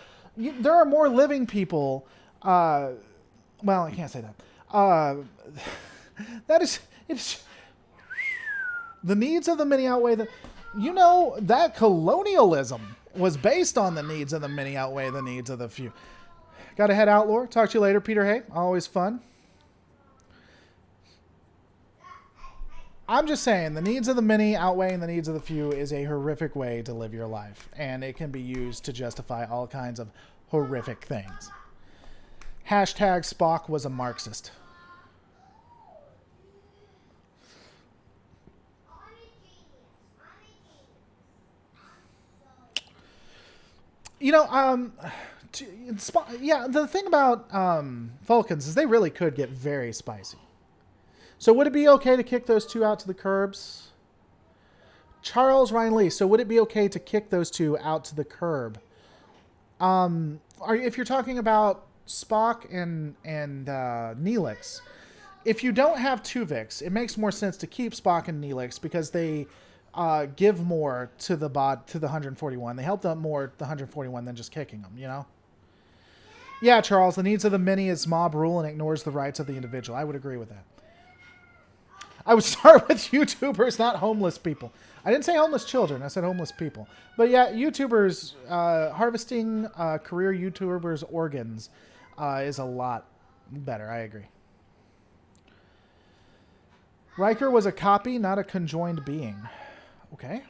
There are more living people. Well, I can't say that. It's the needs of the many outweigh the. That colonialism was based on the needs of the many outweigh the needs of the few. Gotta head out, Lore. Talk to you later, Peter Hay. Always fun. I'm just saying, the needs of the many outweighing the needs of the few is a horrific way to live your life. And it can be used to justify all kinds of horrific things. Hashtag Spock was a Marxist. You know, yeah, the thing about Vulcans is they really could get very spicy. So would it be okay to kick those two out to the curbs? Charles Ryan Lee, so would it be okay to kick those two out to the curb? If you're talking about Spock and Neelix, if you don't have Tuvix, it makes more sense to keep Spock and Neelix because they give more to the 141. They help them more the 141 than just kicking them, you know? Yeah, Charles, the needs of the many is mob rule and ignores the rights of the individual. I would agree with that. I would start with YouTubers, not homeless people. I didn't say homeless children. I said homeless people. But yeah, YouTubers, harvesting career YouTubers' organs is a lot better. I agree. Riker was a copy, not a conjoined being. Okay.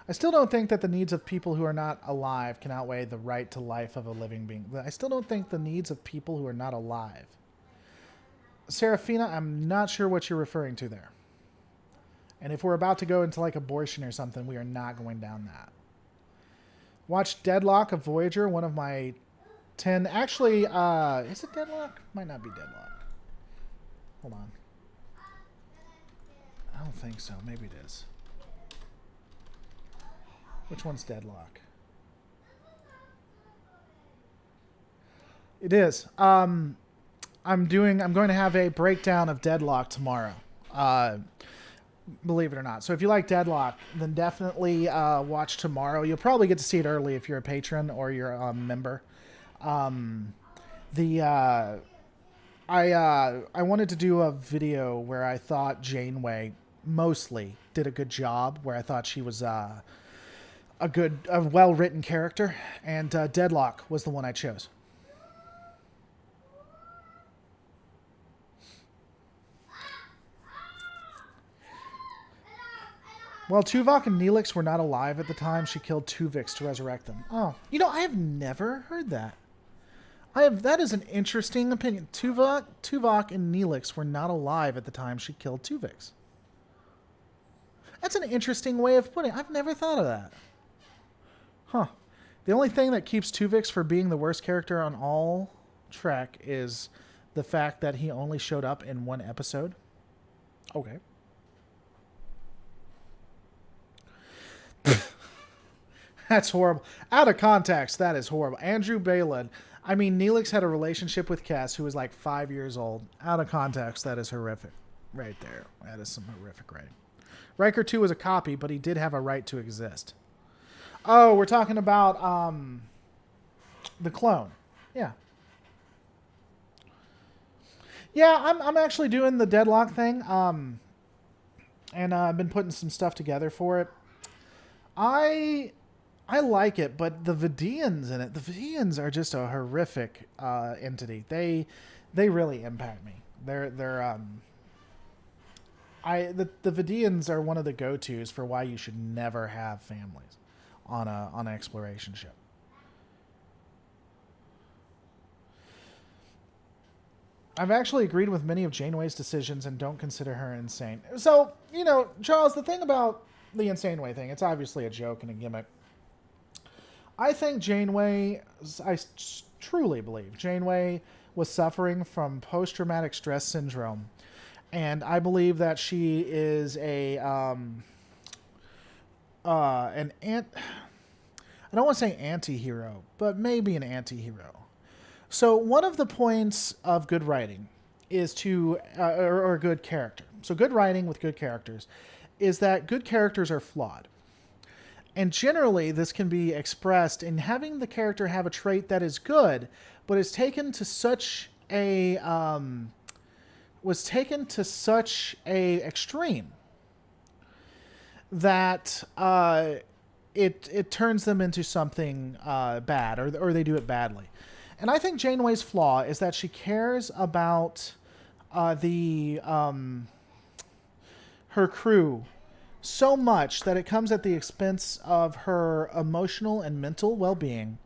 I still don't think that the needs of people who are not alive can outweigh the right to life of a living being. I still don't think the needs of people who are not alive. Serafina, I'm not sure what you're referring to there. And if we're about to go into like abortion or something, we are not going down that. Watch Deadlock of Voyager, one of my 10. Actually, is it Deadlock? Might not be Deadlock. Hold on. I don't think so. Maybe it is. Which one's Deadlock? It is. I'm going to have a breakdown of Deadlock tomorrow. Believe it or not. So if you like Deadlock, then definitely watch tomorrow. You'll probably get to see it early if you're a patron or you're a member. I wanted to do a video where I thought Janeway mostly did a good job, where I thought she was a well-written character, and Deadlock was the one I chose. Well, Tuvok and Neelix were not alive at the time she killed Tuvix to resurrect them. Oh, you know, I have never heard that. That is an interesting opinion. Tuvok and Neelix were not alive at the time she killed Tuvix. That's an interesting way of putting it. I've never thought of that. Huh. The only thing that keeps Tuvix from being the worst character on all Trek is the fact that he only showed up in one episode. Okay. That's horrible. Out of context, that is horrible. Andrew Balin. I mean, Neelix had a relationship with Cass, who was like 5 years old. Out of context, that is horrific. Right there. That is some horrific writing. Riker 2 was a copy, but he did have a right to exist. Oh, we're talking about the clone. Yeah. Yeah, I'm actually doing the Deadlock thing. And I've been putting some stuff together for it. I like it, but the Vidians in it, the Vidians are just a horrific entity. They really impact me. The Vidians are one of the go-tos for why you should never have families on an exploration ship. I've actually agreed with many of Janeway's decisions and don't consider her insane. So, you know, Charles, the thing about the insane way thing, it's obviously a joke and a gimmick. I think Janeway, I truly believe Janeway was suffering from post-traumatic stress syndrome. And I believe that she is I don't want to say anti-hero, but maybe an anti-hero. So one of the points of good writing is to, or good character. So good writing with good characters is that good characters are flawed. And generally this can be expressed in having the character have a trait that is good, but is taken to such a, extreme that it turns them into something bad, or they do it badly. And I think Janeway's flaw is that she cares about her crew so much that it comes at the expense of her emotional and mental well-being.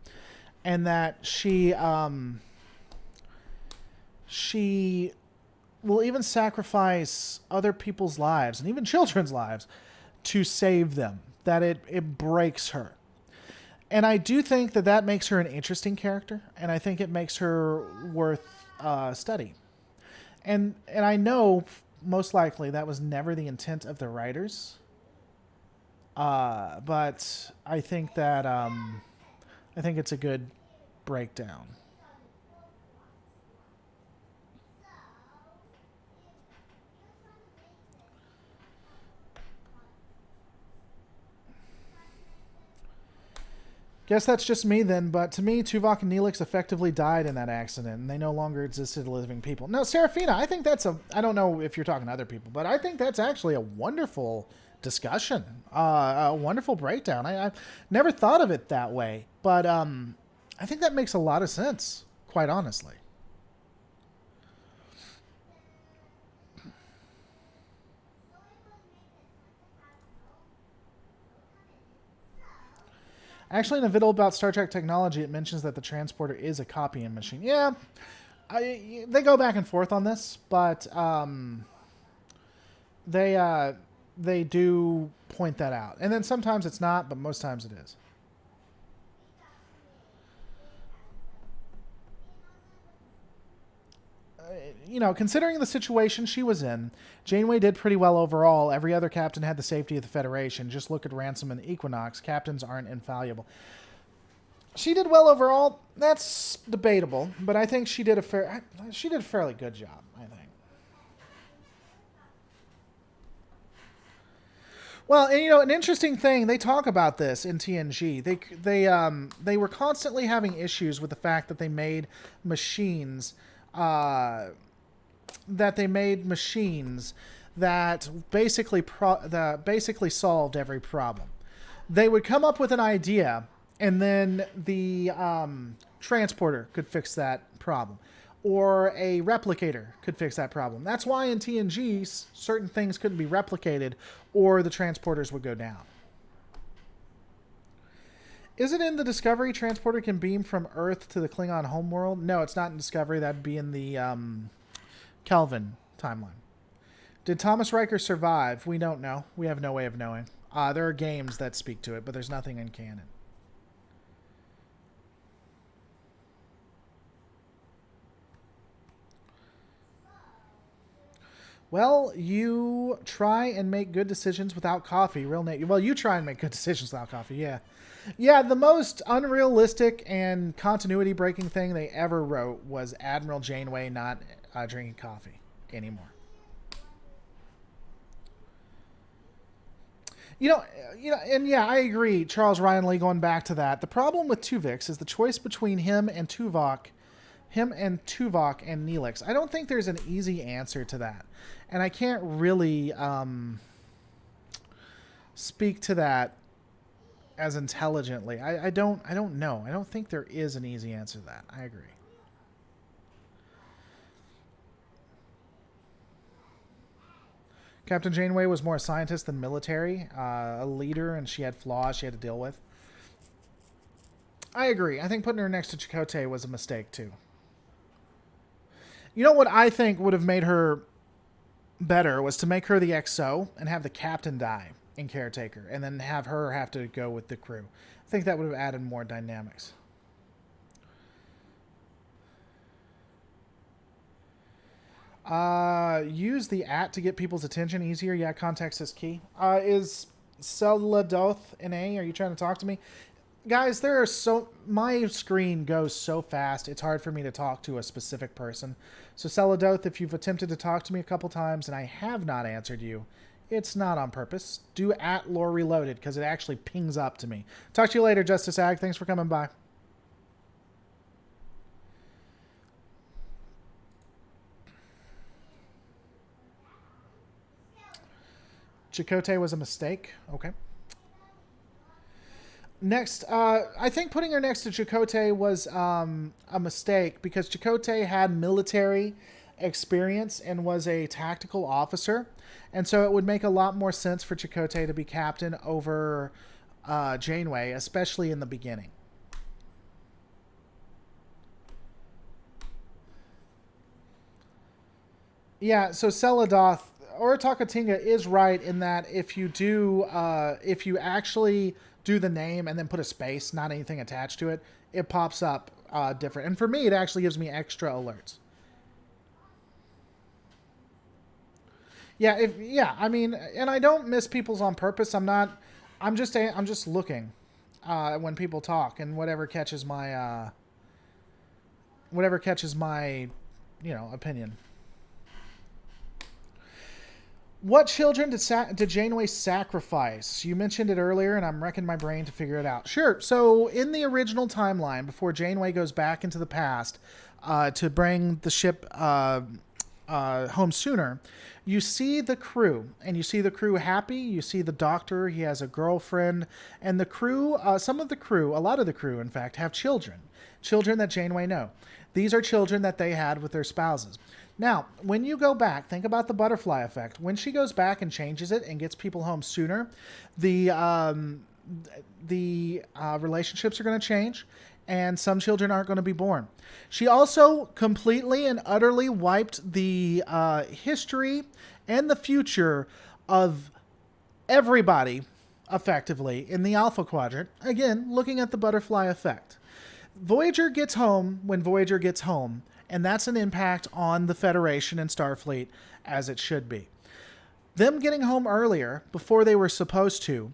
and that she will even sacrifice other people's lives and even children's lives to save them. That it breaks her. And I do think that that makes her an interesting character, and I think it makes her worth study. And I know most likely that was never the intent of the writers, but I think that I think it's a good breakdown. Guess that's just me then, but to me, Tuvok and Neelix effectively died in that accident, and they no longer existed as living people. No, Serafina, I think that's I don't know if you're talking to other people, but I think that's actually a wonderful discussion, a wonderful breakdown. I never thought of it that way, but I think that makes a lot of sense, quite honestly. Actually, in a video about Star Trek technology, it mentions that the transporter is a copying machine. Yeah, they go back and forth on this, but they do point that out. And then sometimes it's not, but most times it is. You know, considering the situation she was in, Janeway did pretty well overall. Every other captain had the safety of the Federation. Just look at Ransom and Equinox. Captains aren't infallible. She did well overall. That's debatable, but I think she did a fairly good job, I think. Well, and, you know, an interesting thing, they talk about this in TNG. They were constantly having issues with the fact that they made machines that basically solved every problem. They would come up with an idea, and then the transporter could fix that problem, or a replicator could fix that problem. That's why in TNG certain things couldn't be replicated, or the transporters would go down. Is it in the Discovery transporter can beam from Earth to the Klingon homeworld? No, it's not in Discovery. That'd be in the Kelvin timeline. Did Thomas Riker survive? We don't know. We have no way of knowing. There are games that speak to it, but there's nothing in canon. Well, you try and make good decisions without coffee. Well, you try and make good decisions without coffee, yeah. Yeah, the most unrealistic and continuity breaking thing they ever wrote was Admiral Janeway not drinking coffee anymore. And yeah, I agree. Charles Ryan Lee, going back to that, the problem with Tuvix is the choice between him and Tuvok and Neelix. I don't think there's an easy answer to that, and I can't really speak to that as intelligently. I don't know. I don't think there is an easy answer to that. I agree. Captain Janeway was more a scientist than military, a leader, and she had flaws she had to deal with. I agree. I think putting her next to Chakotay was a mistake, too. You know what I think would have made her better was to make her the XO and have the captain die in Caretaker, and then have her have to go with the crew. I think that would have added more dynamics. Use the @ to get people's attention easier. Yeah, context is key. Is Celadoth an A? Are you trying to talk to me? Guys, my screen goes so fast, it's hard for me to talk to a specific person. So Celadoth, if you've attempted to talk to me a couple times and I have not answered you, it's not on purpose. Do @lore reloaded, because it actually pings up to me. Talk to you later, Justice Ag. Thanks for coming by. Chakotay was a mistake. Okay. Next, I think putting her next to Chakotay was a mistake, because Chakotay had military experience and was a tactical officer, and so it would make a lot more sense for Chakotay to be captain over Janeway, especially in the beginning. Yeah, so Celadoth or Takatinga is right in that if you actually do the name and then put a space, not anything attached to it, it pops up different. And for me, it actually gives me extra alerts. Yeah, I mean, and I don't miss people's on purpose. I'm just looking when people talk, and whatever catches my opinion. What children did Janeway sacrifice? You mentioned it earlier, and I'm wrecking my brain to figure it out. Sure. So, in the original timeline, before Janeway goes back into the past to bring the ship home sooner, you see the crew, and you see the crew happy. You see the doctor; he has a girlfriend, and the crew. A lot of the crew, in fact, have children that Janeway know. These are children that they had with their spouses. Now, when you go back, think about the butterfly effect. When she goes back and changes it and gets people home sooner, the relationships are going to change, and some children aren't going to be born. She also completely and utterly wiped the history and the future of everybody effectively in the Alpha Quadrant. Again, looking at the butterfly effect. Voyager gets home when Voyager gets home, and that's an impact on the Federation and Starfleet, as it should be. Them getting home earlier, before they were supposed to,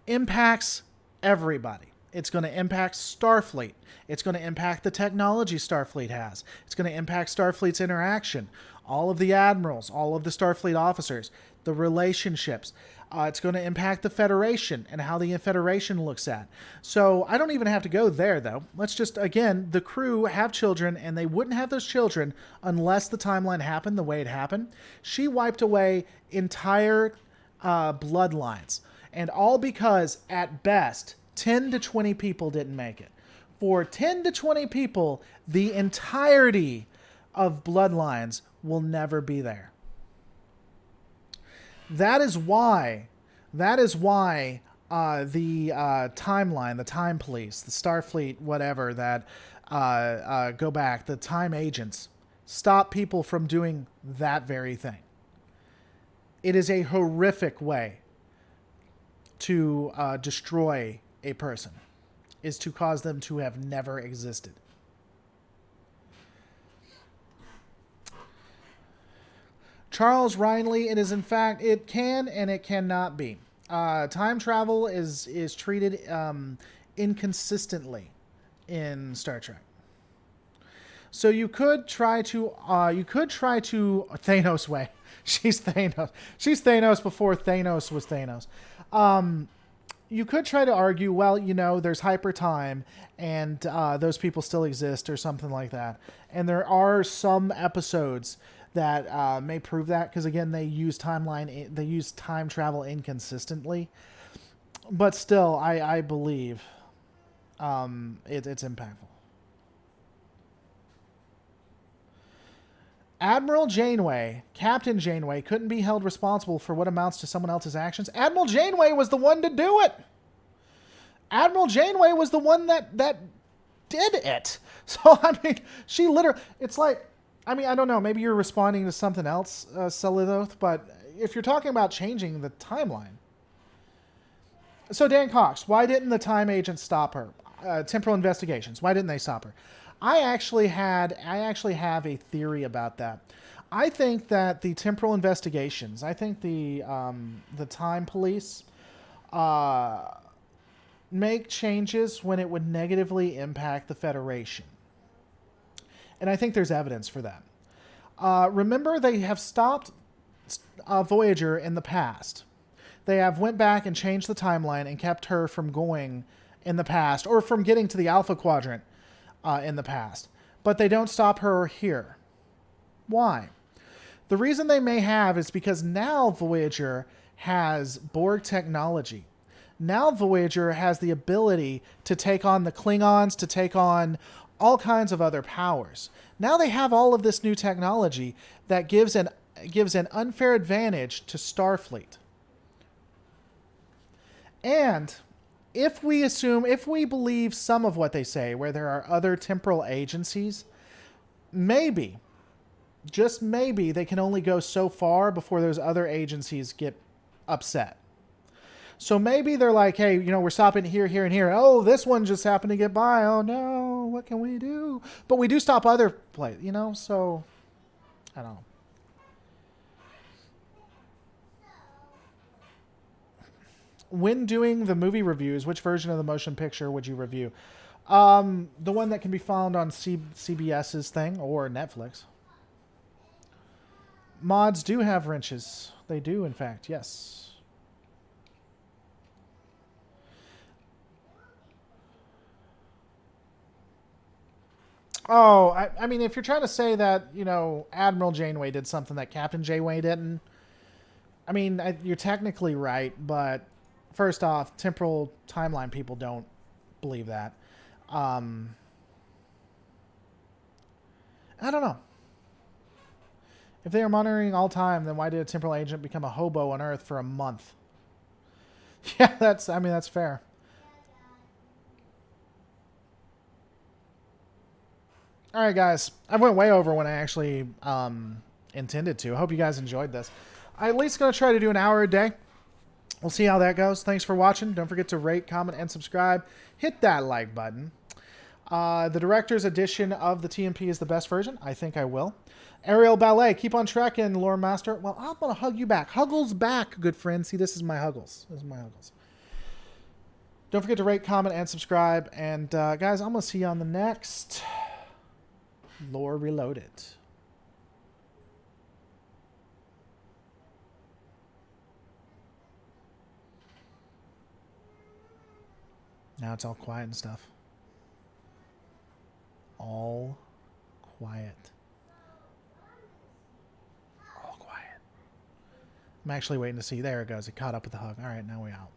impacts everybody. It's going to impact Starfleet. It's going to impact the technology Starfleet has. It's going to impact Starfleet's interaction. All of the admirals, all of the Starfleet officers, the relationships. It's going to impact the Federation and how the Federation looks at. So I don't even have to go there, though. Let's just, again, the crew have children, and they wouldn't have those children unless the timeline happened the way it happened. She wiped away entire bloodlines, and all because, at best, 10 to 20 people didn't make it. For 10 to 20 people, the entirety of bloodlines will never be there. That is why the timeline, the time police, the Starfleet, whatever that go back, the time agents, stop people from doing that very thing. It is a horrific way to destroy a person, is to cause them to have never existed. Charles Rhineley, it is in fact, it can and it cannot be. Time travel is treated inconsistently in Star Trek. So you could try to Thanos way. She's Thanos. She's Thanos before Thanos was Thanos. You could try to argue, well, there's hyper time, and those people still exist, or something like that. And there are some episodes that may prove that, because again, they use time travel inconsistently. But still, I believe it's impactful. Admiral Janeway, Captain Janeway, couldn't be held responsible for what amounts to someone else's actions. Admiral Janeway was the one to do it. Admiral Janeway was the one that did it. So, I mean, she literally... It's like... I mean, I don't know. Maybe you're responding to something else, Celidoth, but if you're talking about changing the timeline... So, Dan Cox, why didn't the time agents stop her? Temporal investigations. Why didn't they stop her? I actually have a theory about that. I think that the temporal investigations, I think the time police make changes when it would negatively impact the Federation. And I think there's evidence for that. Remember, they have stopped Voyager in the past. They have went back and changed the timeline and kept her from going in the past, or from getting to the Alpha Quadrant in the past. But they don't stop her here. Why? The reason they may have is because now Voyager has Borg technology. Now Voyager has the ability to take on the Klingons, to take on all kinds of other powers. Now they have all of this new technology that gives an unfair advantage to Starfleet. And if we believe some of what they say, where there are other temporal agencies, maybe just maybe they can only go so far before those other agencies get upset. So maybe they're like, hey, you know, we're stopping here, here, and here. Oh, this one just happened to get by. Oh, no, what can we do? But we do stop other places, you know, so I don't know. When doing the movie reviews, which version of the motion picture would you review? The one that can be found on CBS's thing or Netflix. Mods do have wrenches. They do, in fact, yes. Oh, I mean, if you're trying to say that, you know, Admiral Janeway did something that Captain Janeway didn't, I mean, you're technically right, but first off, temporal timeline people don't believe that. I don't know. If they are monitoring all time, then why did a temporal agent become a hobo on Earth for a month? Yeah, I mean, that's fair. All right, guys. I went way over when I actually intended to. I hope you guys enjoyed this. I'm at least going to try to do an hour a day. We'll see how that goes. Thanks for watching. Don't forget to rate, comment, and subscribe. Hit that like button. The director's edition of the TMP is the best version. I think I will. Aerial Ballet. Keep on tracking, Lore Master. Well, I'm going to hug you back. Huggles back, good friend. See, this is my Huggles. This is my Huggles. Don't forget to rate, comment, and subscribe. And, guys, I'm going to see you on the next Lore Reloaded. Now it's all quiet and stuff. All quiet. All quiet. I'm actually waiting to see. There it goes. It caught up with the hug. All right, now we're out.